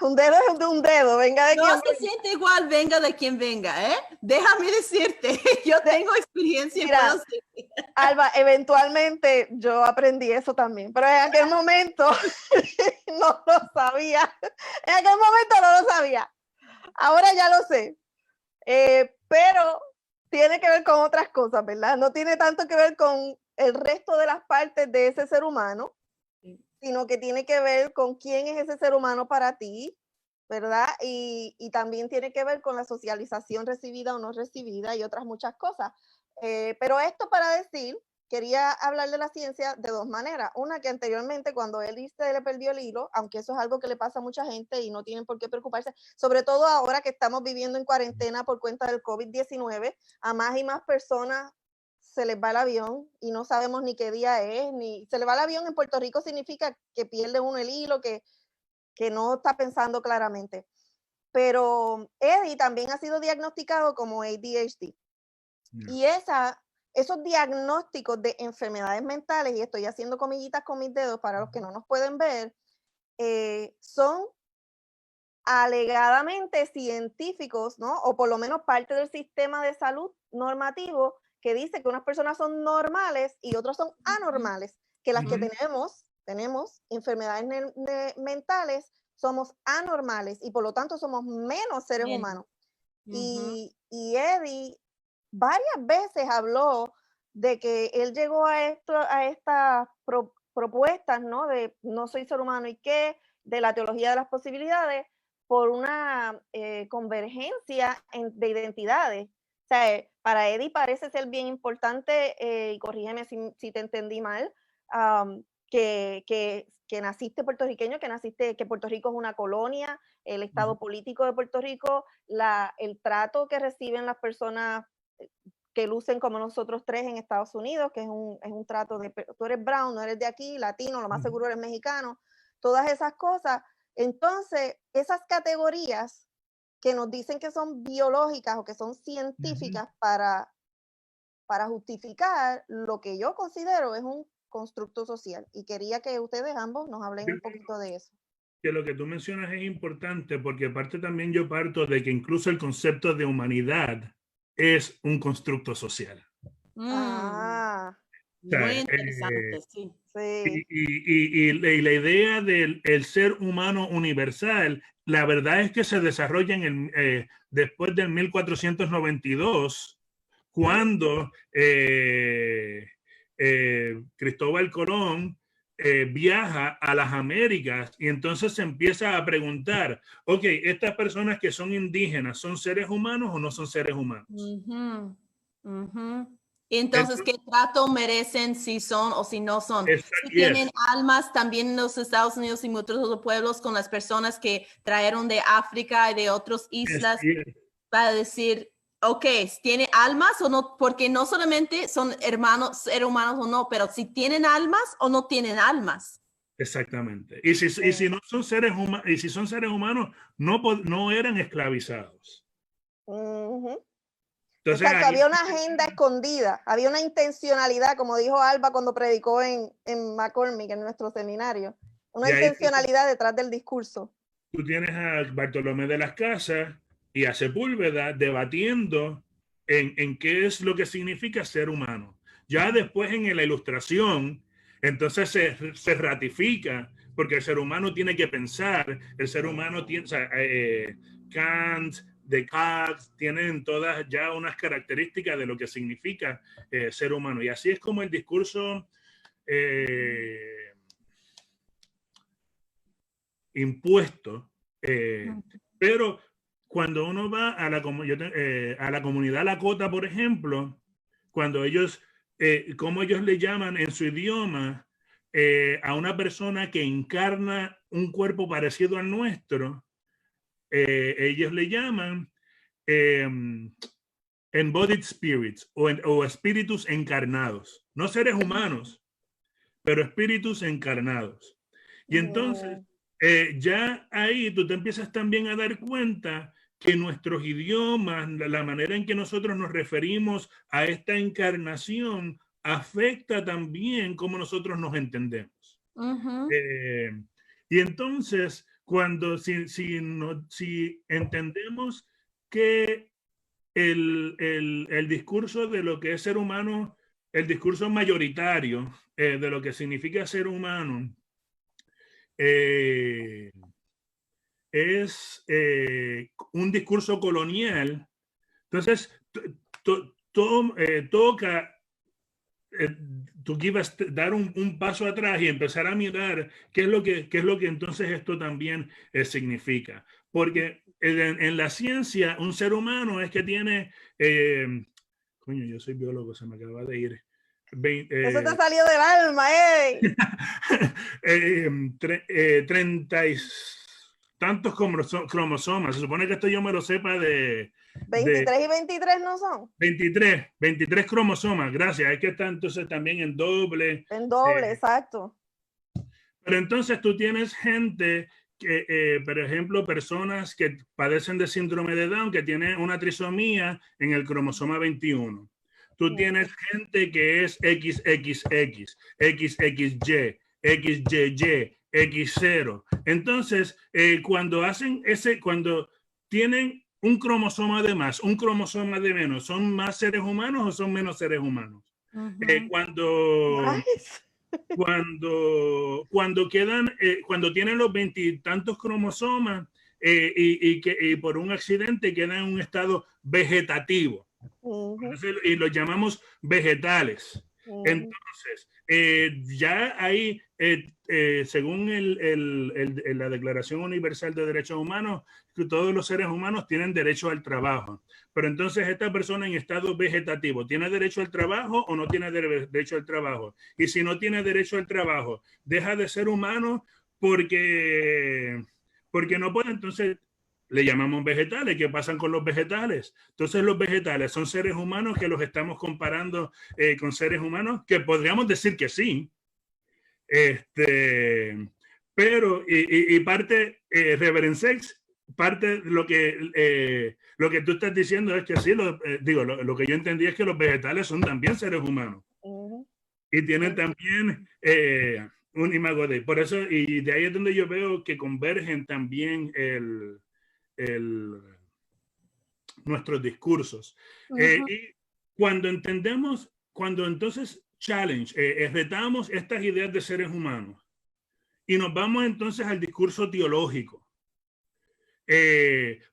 un dedo es de un dedo, venga de quien venga. No se siente igual, venga de quien venga, ¿eh? Déjame decirte, yo tengo experiencia. Mira, puedo decir. Alba, eventualmente yo aprendí eso también, pero en aquel momento no lo sabía. En aquel momento no lo sabía. Ahora ya lo sé. Pero tiene que ver con otras cosas, ¿verdad? No tiene tanto que ver con el resto de las partes de ese ser humano, sino que tiene que ver con quién es ese ser humano para ti, ¿verdad? Y también tiene que ver con la socialización recibida o no recibida y otras muchas cosas. Pero esto para decir, quería hablar de la ciencia de dos maneras. Una, que anteriormente cuando él se le perdió el hilo, aunque eso es algo que le pasa a mucha gente y no tienen por qué preocuparse, sobre todo ahora que estamos viviendo en cuarentena por cuenta del COVID-19, a más y más personas se les va el avión y no sabemos ni qué día es, ni se le va el avión. En Puerto Rico significa que pierde uno el hilo, que no está pensando claramente. Pero Eddie también ha sido diagnosticado como ADHD. Y esos diagnósticos de enfermedades mentales, y estoy haciendo comillitas con mis dedos para los que no nos pueden ver, son alegadamente científicos, ¿no? O por lo menos parte del sistema de salud normativo que dice que unas personas son normales y otras son anormales, que las que tenemos enfermedades mentales somos anormales y por lo tanto somos menos seres humanos. Y Eddie varias veces habló de que él llegó a estas propuestas, ¿no? De no soy ser humano y qué, de la teología de las posibilidades, por una convergencia de identidades. O sea, para Eddie parece ser bien importante, y corrígeme si te entendí mal, que naciste puertorriqueño, que Puerto Rico es una colonia, el estado político de Puerto Rico, el trato que reciben las personas que lucen como nosotros tres en Estados Unidos, que es un trato de, tú eres brown, no eres de aquí, latino, lo más seguro eres mexicano, todas esas cosas. Entonces, esas categorías que nos dicen que son biológicas o que son científicas para justificar lo que yo considero es un constructo social. Y quería que ustedes ambos nos hablen un poquito de eso. Que lo que tú mencionas es importante porque yo parto de que incluso el concepto de humanidad es un constructo social. Muy interesante, sí. Y la idea del ser humano universal, la verdad es que se desarrolla después del 1492, cuando Cristóbal Colón viaja a las Américas y entonces se empieza a preguntar, ok, estas personas que son indígenas, ¿son seres humanos o no son seres humanos? Entonces, ¿qué trato merecen si son o si no son? Si tienen almas también en los Estados Unidos y muchos otros pueblos con las personas que trajeron de África y de otras islas para decir, ok, ¿tiene almas o no? Porque no solamente son hermanos, seres humanos o no, pero si tienen almas o no tienen almas. Exactamente. Y si no son seres humanos, y si son seres humanos, no eran esclavizados. Entonces, exacto, había una agenda escondida, había una intencionalidad, como dijo Alba cuando predicó en McCormick, en nuestro seminario, una intencionalidad detrás del discurso. Tú tienes a Bartolomé de las Casas y a Sepúlveda debatiendo en qué es lo que significa ser humano. Ya después en la Ilustración, entonces se ratifica, porque el ser humano tiene que pensar, el ser humano tiene, Kant, Descartes, tienen todas ya unas características de lo que significa ser humano. Y así es como el discurso impuesto, pero cuando uno va a la comunidad Lakota, por ejemplo, cuando ellos, como ellos le llaman en su idioma a una persona que encarna un cuerpo parecido al nuestro, ellos le llaman embodied spirits o espíritus encarnados, no seres humanos, pero espíritus encarnados. Y entonces ya ahí tú te empiezas también a dar cuenta que nuestros idiomas, la manera en que nosotros nos referimos a esta encarnación, afecta también cómo nosotros nos entendemos. Y entonces, si entendemos que el discurso de lo que es ser humano, el discurso mayoritario de lo que significa ser humano, es un discurso colonial, entonces toca dar un paso atrás y empezar a mirar qué es lo que entonces esto también significa. Porque en la ciencia, un ser humano es que tiene, coño, yo soy biólogo, se me acaba de ir. Eso te salió del alma, 30 y tantos cromosomas. Se supone que esto yo me lo sepa de 23 y 23 no son. 23 cromosomas, gracias. Es que está entonces también en doble. En doble, exacto. Pero entonces tú tienes gente que, por ejemplo, personas que padecen de síndrome de Down, que tienen una trisomía en el cromosoma 21. Tú tienes gente que es XXX, XXY, XYY, X0. Entonces, cuando tienen un cromosoma de más, un cromosoma de menos, ¿son más seres humanos o son menos seres humanos? Cuando tienen los 20 y tantos cromosomas y por un accidente quedan en un estado vegetativo. Entonces, y los llamamos vegetales. Entonces, ya ahí, según la Declaración Universal de Derechos Humanos, que todos los seres humanos tienen derecho al trabajo. Pero entonces esta persona en estado vegetativo, ¿tiene derecho al trabajo o no tiene derecho al trabajo? Y si no tiene derecho al trabajo, deja de ser humano porque no puede. Entonces le llamamos vegetales. ¿Qué pasan con los vegetales? Entonces los vegetales son seres humanos que los estamos comparando con seres humanos, que podríamos decir que sí. Pero, y parte, Reverend Sex, parte de lo que tú estás diciendo es que sí, lo que yo entendí es que los vegetales son también seres humanos. Y tienen también un imago de. Por eso, y de ahí es donde yo veo que convergen también nuestros discursos. Y cuando entonces retamos estas ideas de seres humanos y nos vamos entonces al discurso teológico,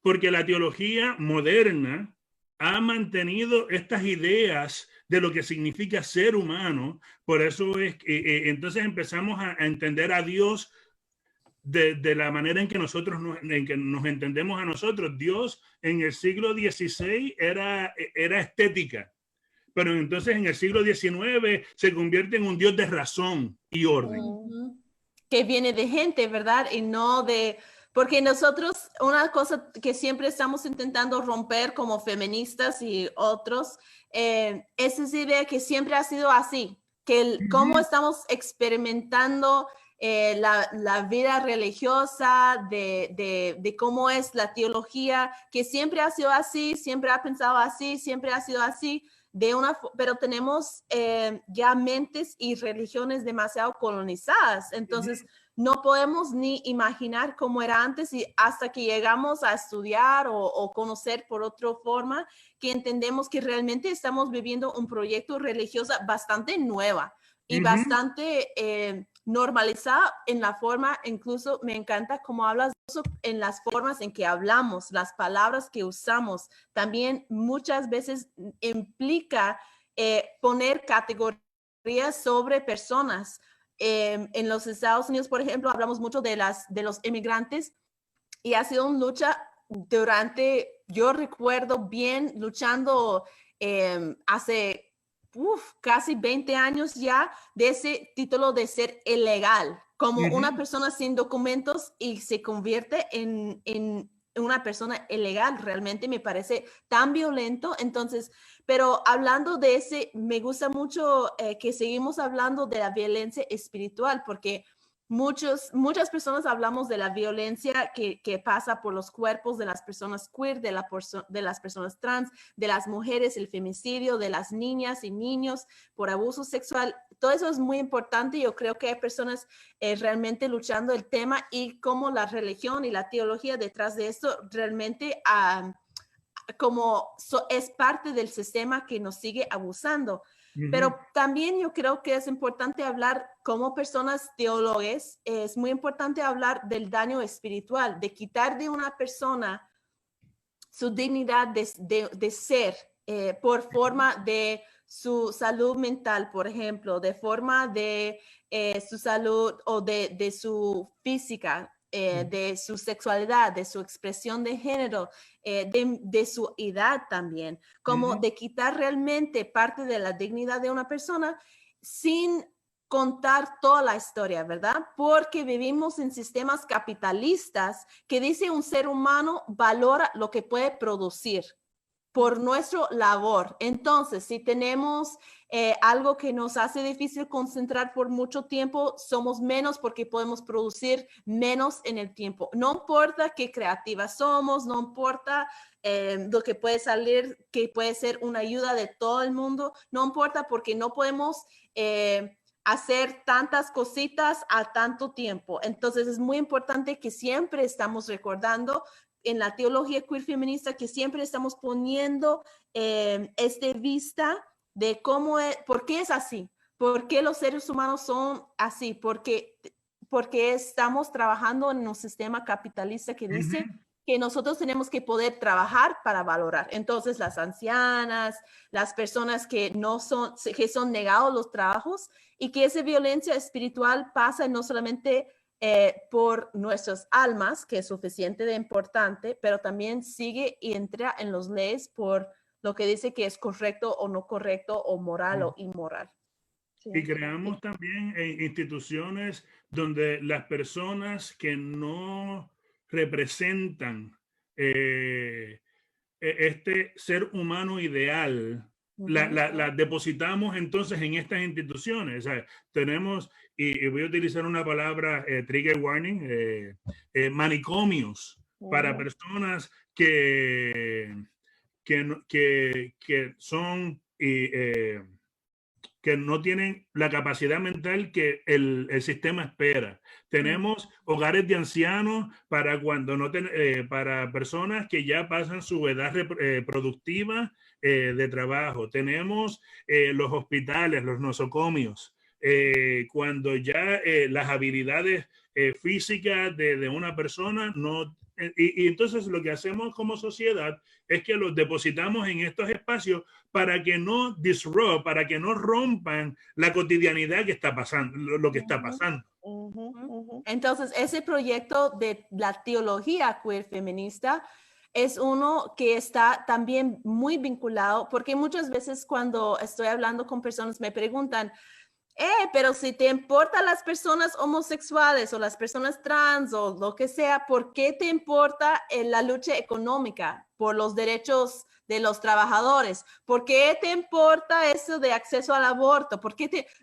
porque la teología moderna ha mantenido estas ideas de lo que significa ser humano. Por eso es que entonces empezamos a entender a Dios de la manera en que nosotros nos entendemos a nosotros. Dios en el siglo XVI era estética, pero entonces en el siglo XIX se convierte en un Dios de razón y orden. Que viene de gente, ¿verdad? Y no de... Porque nosotros, una cosa que siempre estamos intentando romper como feministas y otros, es esa idea que siempre ha sido así, que cómo estamos experimentando la vida religiosa, de cómo es la teología, que siempre ha sido así, siempre ha pensado así, siempre ha sido así, pero tenemos ya mentes y religiones demasiado colonizadas, entonces no podemos ni imaginar cómo era antes y hasta que llegamos a estudiar o conocer por otra forma, que entendemos que realmente estamos viviendo un proyecto religioso bastante nueva y bastante normalizada en la forma. Incluso me encanta cómo hablas en las formas en que hablamos, las palabras que usamos. También muchas veces implica poner categorías sobre personas. En los Estados Unidos, por ejemplo, hablamos mucho de los inmigrantes y ha sido una lucha yo recuerdo bien luchando hace casi 20 años ya de ese título de ser ilegal, como una persona sin documentos y se convierte en una persona ilegal. Realmente me parece tan violento. Entonces, pero hablando de ese, me gusta mucho que seguimos hablando de la violencia espiritual, porque muchas personas hablamos de la violencia que pasa por los cuerpos de las personas queer, de las personas trans, de las mujeres, el femicidio, de las niñas y niños por abuso sexual. Todo eso es muy importante. Yo creo que hay personas realmente luchando el tema y cómo la religión y la teología detrás de esto realmente es parte del sistema que nos sigue abusando. Pero también yo creo que es importante hablar como personas teólogos, es muy importante hablar del daño espiritual, de quitar de una persona su dignidad de ser por forma de su salud mental, por ejemplo, de forma de su salud o de su física, de su sexualidad, de su expresión de género, de su edad también, como de quitar realmente parte de la dignidad de una persona sin contar toda la historia, ¿verdad? Porque vivimos en sistemas capitalistas que dice un ser humano valora lo que puede producir por nuestra labor. Entonces, si tenemos algo que nos hace difícil concentrar por mucho tiempo, somos menos porque podemos producir menos en el tiempo. No importa qué creativas somos, no importa lo que puede salir, que puede ser una ayuda de todo el mundo, no importa porque no podemos hacer tantas cositas a tanto tiempo. Entonces, es muy importante que siempre estamos recordando en la teología queer feminista que siempre estamos poniendo vista de cómo es, por qué es así, por qué los seres humanos son así, porque estamos trabajando en un sistema capitalista que dice que nosotros tenemos que poder trabajar para valorar. Entonces, las ancianas, las personas que son negados los trabajos, y que esa violencia espiritual pasa no solamente por nuestras almas, que es suficiente de importante, pero también sigue y entra en las leyes por lo que dice que es correcto o no correcto, o moral o inmoral. Y creamos también instituciones donde las personas que no representan este ser humano ideal, la depositamos entonces en estas instituciones. O sea, tenemos, y voy a utilizar una palabra, trigger warning, manicomios para personas que son... que no tienen la capacidad mental que el sistema espera. Tenemos hogares de ancianos para cuando no para personas que ya pasan su edad productiva de trabajo. Tenemos los hospitales, los nosocomios, cuando ya las habilidades físicas de una persona no... Y entonces lo que hacemos como sociedad es que los depositamos en estos espacios para que no para que no rompan la cotidianidad que está pasando, lo que está pasando. Entonces, ese proyecto de la teología queer feminista es uno que está también muy vinculado, porque muchas veces cuando estoy hablando con personas me preguntan, pero si te importan las personas homosexuales o las personas trans o lo que sea, ¿por qué te importa la lucha económica por los derechos de los trabajadores? ¿Por qué te importa eso de acceso al aborto?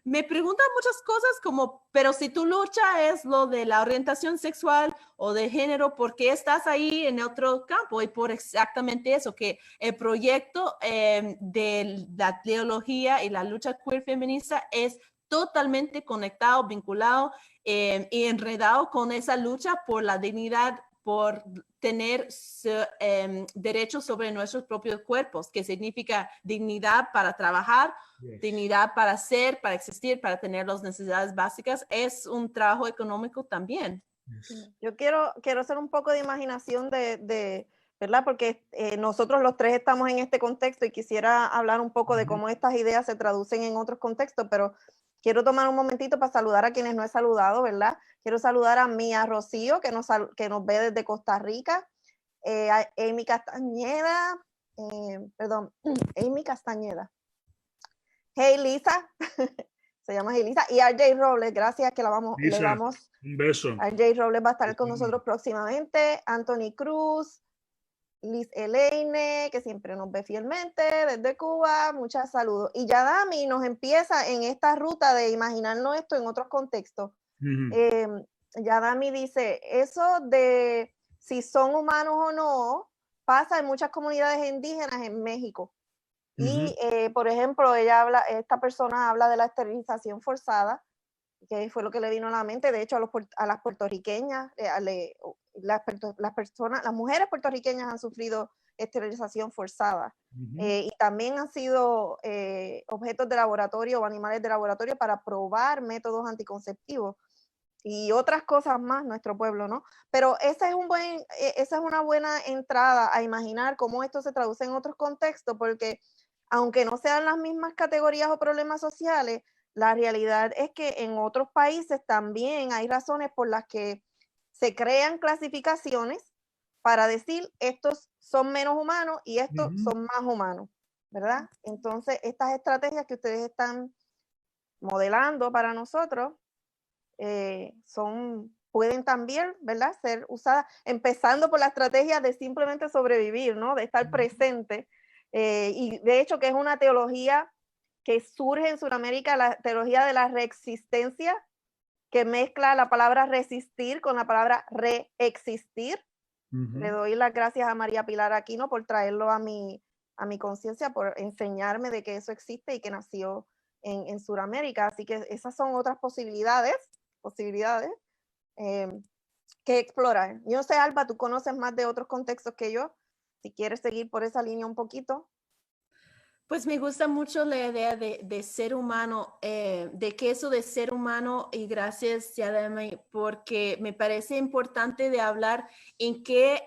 Me preguntan muchas cosas como, pero si tu lucha es lo de la orientación sexual o de género, ¿por qué estás ahí en otro campo? Y por exactamente eso, que el proyecto de la teología y la lucha queer feminista es totalmente conectado, vinculado y enredado con esa lucha por la dignidad, por tener derechos sobre nuestros propios cuerpos, que significa dignidad para trabajar, dignidad para ser, para existir, para tener las necesidades básicas. Es un trabajo económico también. Yo quiero hacer un poco de imaginación ¿verdad? Porque nosotros los tres estamos en este contexto y quisiera hablar un poco de cómo estas ideas se traducen en otros contextos, pero quiero tomar un momentito para saludar a quienes no he saludado, ¿verdad? Quiero saludar a Mía Rocío, que nos ve desde Costa Rica, a Amy Castañeda, Amy Castañeda. Hey, Lisa, se llama Lisa, y RJ Robles, gracias, que le damos un beso. RJ Robles va a estar con nosotros próximamente, Anthony Cruz, Liz Elaine, que siempre nos ve fielmente desde Cuba, muchas saludos. Y Yadami nos empieza en esta ruta de imaginarnos esto en otros contextos. Yadami dice, eso de si son humanos o no, pasa en muchas comunidades indígenas en México. Y, por ejemplo, esta persona habla de la esterilización forzada, que fue lo que le vino a la mente. De hecho, a las puertorriqueñas, las mujeres puertorriqueñas han sufrido esterilización forzada y también han sido objetos de laboratorio o animales de laboratorio para probar métodos anticonceptivos y otras cosas más, nuestro pueblo, ¿no? Pero esa es una buena entrada a imaginar cómo esto se traduce en otros contextos, porque aunque no sean las mismas categorías o problemas sociales, la realidad es que en otros países también hay razones por las que se crean clasificaciones para decir estos son menos humanos y estos son más humanos, ¿verdad? Entonces, estas estrategias que ustedes están modelando para nosotros pueden también, ¿verdad?, ser usadas, empezando por la estrategia de simplemente sobrevivir, ¿no?, de estar presente, y de hecho que es una teología que surge en Sudamérica, la teología de la reexistencia, que mezcla la palabra resistir con la palabra reexistir. Le doy las gracias a María Pilar Aquino por traerlo a mi conciencia, por enseñarme de que eso existe y que nació en Sudamérica. Así que esas son otras posibilidades. que explorar. Yo sé, Alba, tú conoces más de otros contextos que yo. Si quieres seguir por esa línea un poquito. Pues me gusta mucho la idea de ser humano, de que eso de ser humano, y gracias, Yademi, porque me parece importante de hablar en qué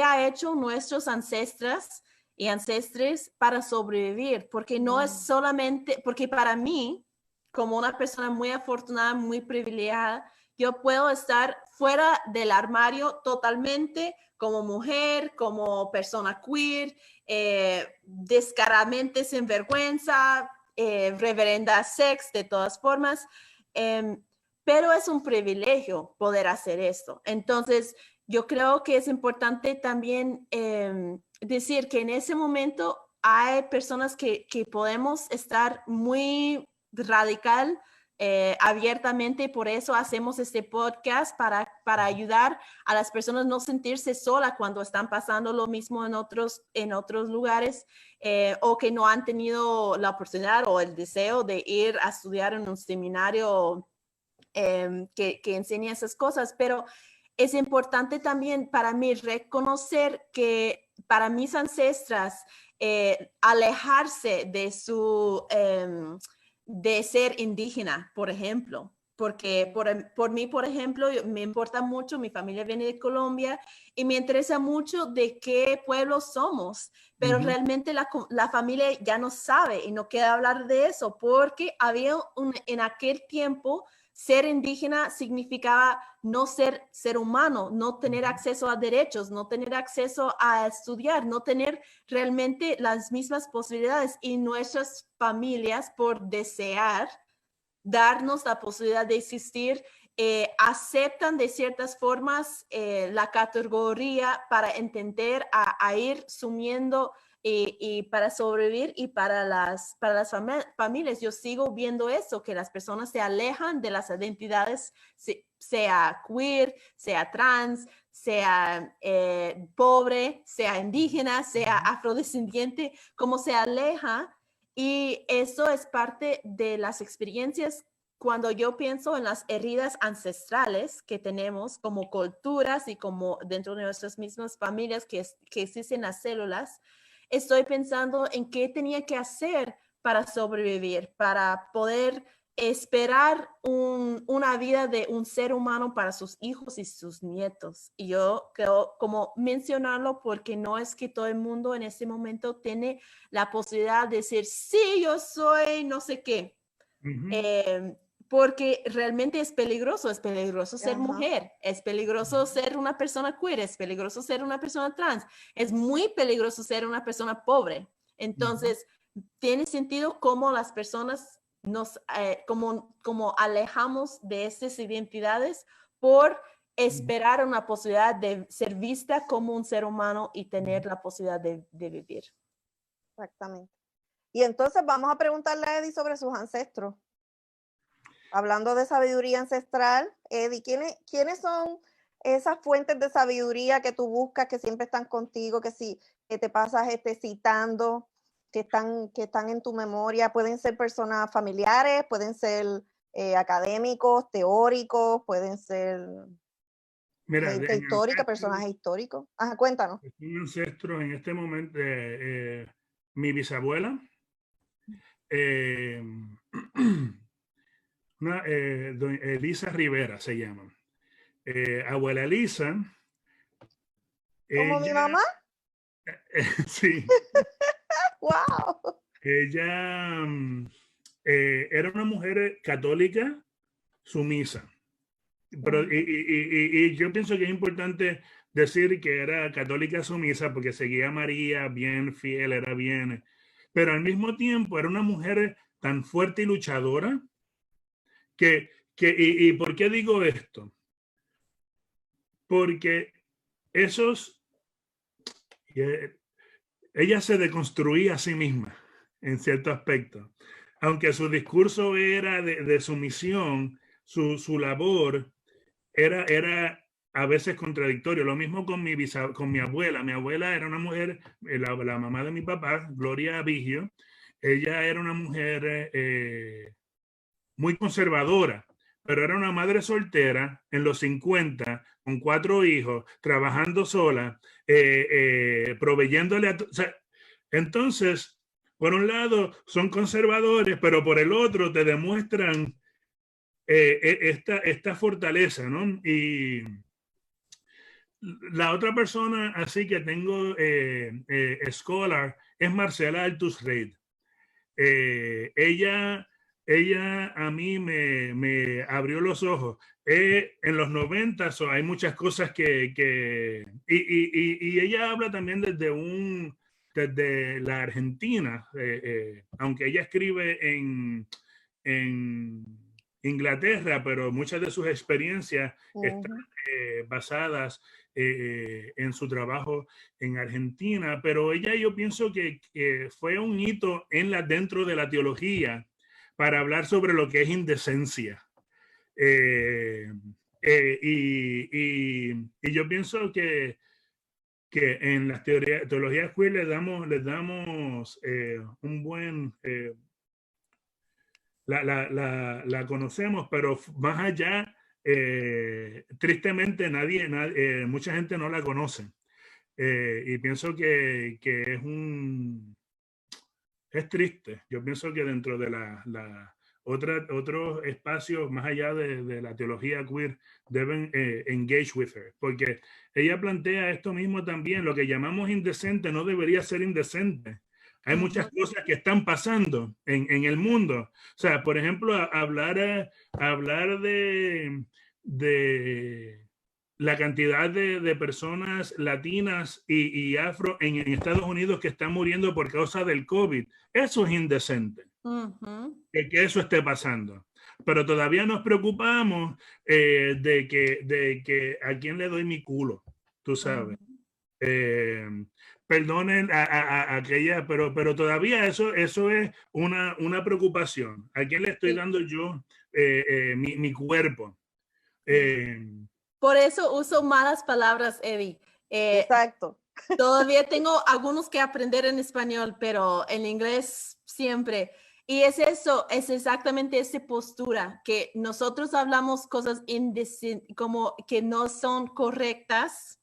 ha hecho nuestros ancestros y ancestres para sobrevivir, porque no es solamente, porque para mí, como una persona muy afortunada, muy privilegiada, yo puedo estar fuera del armario totalmente como mujer, como persona queer, descaradamente sin vergüenza, reverenda sex de todas formas, pero es un privilegio poder hacer esto. Entonces, yo creo que es importante también decir que en ese momento hay personas que podemos estar muy radical, abiertamente, por eso hacemos este podcast para ayudar a las personas no sentirse solas cuando están pasando lo mismo en otros lugares, o que no han tenido la oportunidad o el deseo de ir a estudiar en un seminario que enseña esas cosas, pero es importante también para mí reconocer que para mis ancestras, alejarse de su de ser indígena, por ejemplo, porque por mí, por ejemplo, me importa mucho, mi familia viene de Colombia y me interesa mucho de qué pueblo somos, pero realmente la familia ya no sabe y no quiere hablar de eso porque había en aquel tiempo ser indígena significaba no ser ser humano, no tener acceso a derechos, no tener acceso a estudiar, no tener realmente las mismas posibilidades, y nuestras familias, por desear darnos la posibilidad de existir, aceptan de ciertas formas la categoría para entender a ir sumiendo y para sobrevivir, y para las familias. Yo sigo viendo eso, que las personas se alejan de las identidades, sea queer, sea trans, sea pobre, sea indígena, sea afrodescendiente, como se aleja. Y eso es parte de las experiencias. Cuando yo pienso en las heridas ancestrales que tenemos como culturas y como dentro de nuestras mismas familias que existen las células, estoy pensando en qué tenía que hacer para sobrevivir, para poder esperar una vida de un ser humano para sus hijos y sus nietos. Y yo creo como mencionarlo porque no es que todo el mundo en este momento tiene la posibilidad de decir, sí, yo soy no sé qué. Porque realmente es peligroso ser mujer, es peligroso ser una persona queer, es peligroso ser una persona trans, es muy peligroso ser una persona pobre. Entonces, tiene sentido cómo las personas nos, como alejamos de esas identidades por esperar una posibilidad de ser vista como un ser humano y tener la posibilidad de vivir. Exactamente. Y entonces vamos a preguntarle a Eddie sobre sus ancestros. Hablando de sabiduría ancestral, Eddie, ¿quiénes son esas fuentes de sabiduría que tú buscas, que siempre están contigo, que te pasas citando, que están en tu memoria? Pueden ser personas familiares, pueden ser académicos, teóricos, pueden ser gente histórica, personajes históricos. Ajá, cuéntanos. Un ancestro en este momento, mi bisabuela, Elisa Rivera se llama. Abuela Elisa. ¿Como mi mamá? Sí. ¡Wow! Ella era una mujer católica sumisa. Pero, y yo pienso que es importante decir que era católica sumisa porque seguía a María, bien fiel, era bien. Pero al mismo tiempo era una mujer tan fuerte y luchadora ¿y por qué digo esto? Porque ella se deconstruía a sí misma en cierto aspecto. Aunque su discurso era de sumisión, su labor era a veces contradictorio. Lo mismo con mi abuela. Mi abuela era una mujer, la mamá de mi papá, Gloria Vigio. Ella era una mujer muy conservadora, pero era una madre soltera en los 50, con 4 hijos, trabajando sola, proveyéndole o sea, entonces, por un lado, son conservadores, pero por el otro te demuestran esta fortaleza, ¿no? Y la otra persona así que tengo, scholar, es Marcela Altus Reid. Ella a mí me abrió los ojos. En los 90 hay muchas cosas y ella habla también desde la Argentina, aunque ella escribe en Inglaterra, pero muchas de sus experiencias están basadas en su trabajo en Argentina, pero ella yo pienso que fue un hito dentro de la teología para hablar sobre lo que es indecencia. Y yo pienso que en las teologías queer les damos un buen... la conocemos, pero más allá, tristemente mucha gente no la conoce. Y pienso que es triste. Yo pienso que dentro de otros espacios más allá de la teología queer deben engage with her, porque ella plantea esto mismo también. Lo que llamamos indecente no debería ser indecente. Hay muchas cosas que están pasando en el mundo. O sea, por ejemplo, hablar de la cantidad de personas latinas y afro en Estados Unidos que están muriendo por causa del COVID. Eso es indecente. Que eso esté pasando. Pero todavía nos preocupamos de que a quién le doy mi culo, tú sabes. Perdonen a aquella, pero todavía eso es una preocupación. ¿A quién le estoy dando yo mi cuerpo? Por eso uso malas palabras, Eddie. Exacto. Todavía tengo algunos que aprender en español, pero en inglés siempre. Y es eso, es exactamente esa postura, que nosotros hablamos cosas como que no son correctas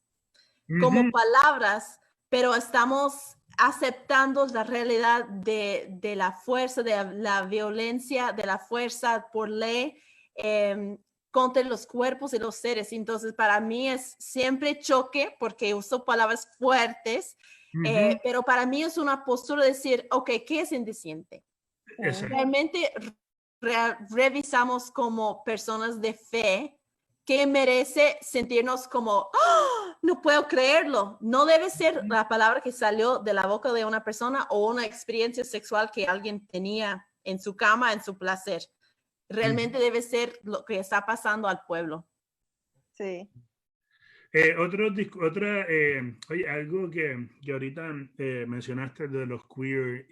como palabras, pero estamos aceptando la realidad de la fuerza, de la violencia, de la fuerza por ley contra los cuerpos y los seres. Entonces, para mí es siempre choque porque uso palabras fuertes, pero para mí es una postura de decir, ok, ¿qué es indecente? Realmente revisamos como personas de fe que merece sentirnos como, ¡oh! No puedo creerlo. No debe ser la palabra que salió de la boca de una persona o una experiencia sexual que alguien tenía en su cama, en su placer. Realmente debe ser lo que está pasando al pueblo. Sí. Oye, algo que ahorita mencionaste de los queer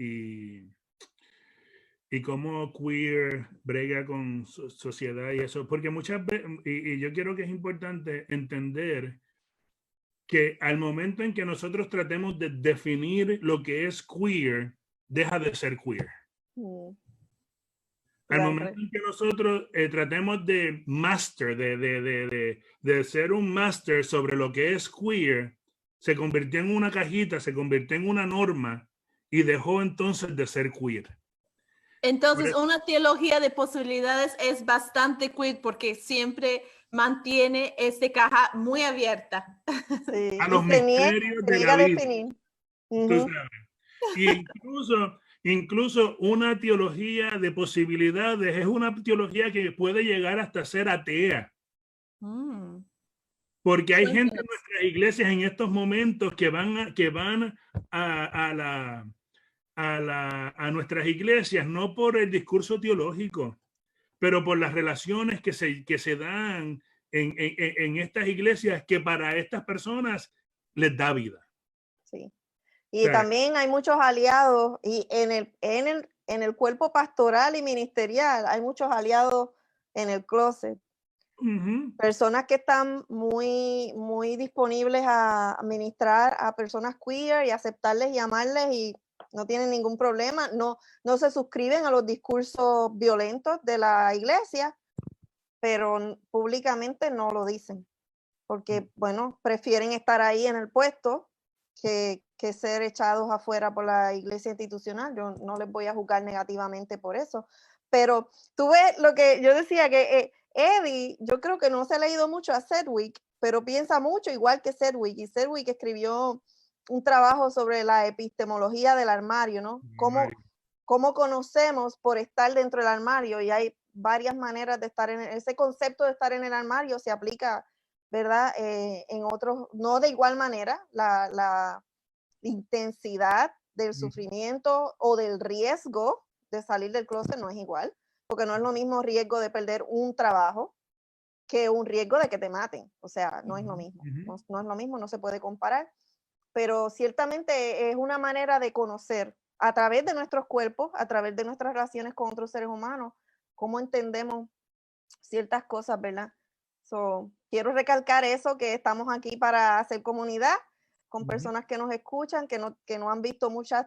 y cómo queer brega con sociedad y eso, porque muchas veces, y yo creo que es importante entender que al momento en que nosotros tratemos de definir lo que es queer, deja de ser queer. Al momento en que nosotros tratemos de master, de ser un master sobre lo que es queer, se convirtió en una cajita, se convirtió en una norma y dejó entonces de ser queer. Entonces, una teología de posibilidades es bastante queer porque siempre mantiene esta caja muy abierta. Sí. A los misterios de la vida. Tú sabes. Y incluso una teología de posibilidades es una teología que puede llegar hasta ser atea. Porque hay gente en nuestras iglesias en estos momentos que van a nuestras iglesias no por el discurso teológico, pero por las relaciones que se dan en estas iglesias que para estas personas les da vida. Sí. Y también hay muchos aliados y en el cuerpo pastoral y ministerial hay muchos aliados en el closet. Personas que están muy, muy disponibles a ministrar a personas queer y aceptarles y amarles y no tienen ningún problema, no se suscriben a los discursos violentos de la iglesia pero públicamente no lo dicen, porque, bueno, prefieren estar ahí en el puesto que ser echados afuera por la iglesia institucional. Yo no les voy a juzgar negativamente por eso, pero tú ves lo que yo decía, que Eddie, yo creo que no se ha leído mucho a Sedgwick, pero piensa mucho igual que Sedgwick, y Sedgwick escribió un trabajo sobre la epistemología del armario, ¿no? Cómo conocemos por estar dentro del armario, y hay varias maneras de estar ese concepto de estar en el armario se aplica, ¿verdad? En otros, no de igual manera, la intensidad del sufrimiento o del riesgo de salir del closet no es igual, porque no es lo mismo riesgo de perder un trabajo que un riesgo de que te maten, o sea, no es lo mismo, no es lo mismo, no se puede comparar, pero ciertamente es una manera de conocer a través de nuestros cuerpos, a través de nuestras relaciones con otros seres humanos, cómo entendemos ciertas cosas, ¿verdad? Quiero recalcar eso, que estamos aquí para hacer comunidad con personas que nos escuchan, que no han visto muchas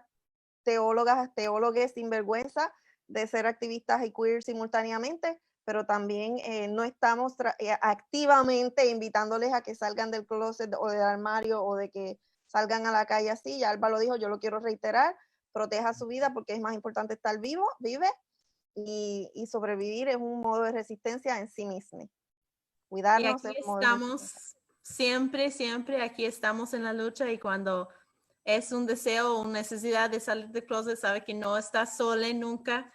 teólogues sin vergüenza de ser activistas y queer simultáneamente, pero también no estamos activamente invitándoles a que salgan del closet o del armario o de que salgan a la calle así. Ya Alba lo dijo, yo lo quiero reiterar, proteja su vida porque es más importante estar vive, y sobrevivir es un modo de resistencia en sí mismo. Cuidarnos. Y aquí estamos siempre aquí estamos en la lucha, y cuando es un deseo o una necesidad de salir del closet, sabe que no está sola nunca.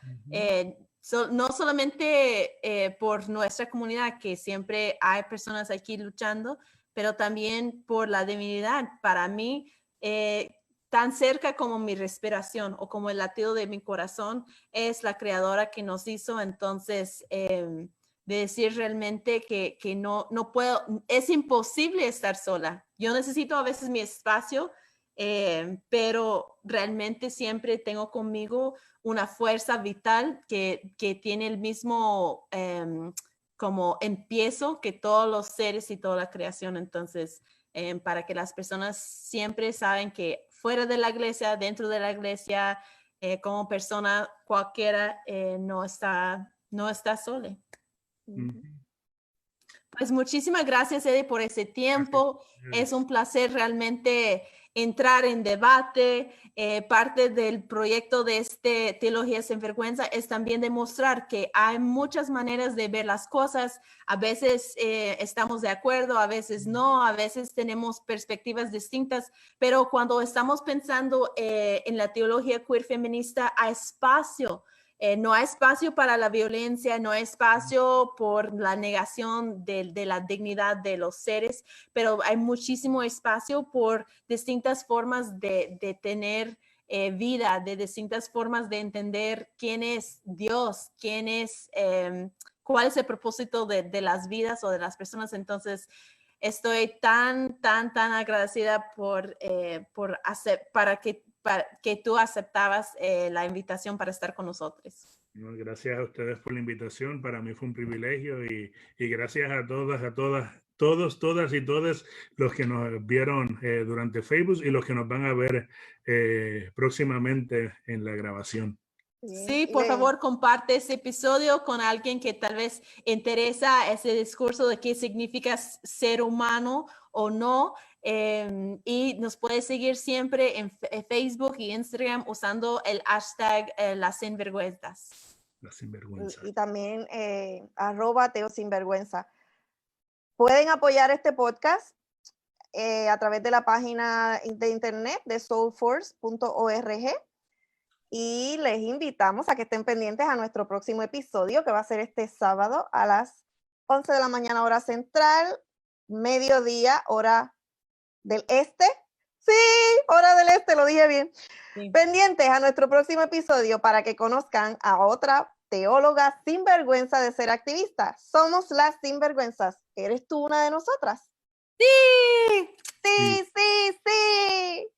No solamente por nuestra comunidad, que siempre hay personas aquí luchando, pero también por la divinidad. Para mí, tan cerca como mi respiración o como el latido de mi corazón, es la creadora que nos hizo. Entonces, de decir realmente que no puedo, es imposible estar sola. Yo necesito a veces mi espacio, pero realmente siempre tengo conmigo una fuerza vital que tiene el mismo como empiezo que todos los seres y toda la creación. Entonces, para que las personas siempre saben que fuera de la iglesia, dentro de la iglesia, como persona cualquiera, no está sola. Pues muchísimas gracias, Eddie, por ese tiempo. Es un placer realmente entrar en debate. Parte del proyecto de Teología Sin Vergüenza es también demostrar que hay muchas maneras de ver las cosas. A veces estamos de acuerdo, a veces no, a veces tenemos perspectivas distintas, pero cuando estamos pensando en la teología queer feminista, hay espacio. No hay espacio para la violencia, no hay espacio por la negación de la dignidad de los seres, pero hay muchísimo espacio por distintas formas de tener vida, de distintas formas de entender quién es Dios, cuál es el propósito de las vidas o de las personas. Entonces, estoy tan agradecida para que tú aceptabas la invitación para estar con nosotros. Gracias a ustedes por la invitación. Para mí fue un privilegio, y gracias a todas y todos los que nos vieron durante Facebook y los que nos van a ver próximamente en la grabación. Sí, por favor, comparte ese episodio con alguien que tal vez interesa ese discurso de qué significa ser humano o no. Y nos puede seguir siempre en Facebook y Instagram usando el hashtag Las Sinvergüenzas. Las Sinvergüenzas. Y también @teosinvergüenza. Pueden apoyar este podcast a través de la página de internet de soulforce.org. Y les invitamos a que estén pendientes a nuestro próximo episodio, que va a ser este sábado a las 11 de la mañana, hora central, mediodía, hora del este. Sí, hora del este, lo dije bien. Sí. Pendientes a nuestro próximo episodio para que conozcan a otra teóloga sin vergüenza de ser activista. Somos las sinvergüenzas. ¿Eres tú una de nosotras? Sí. Sí, sí, sí.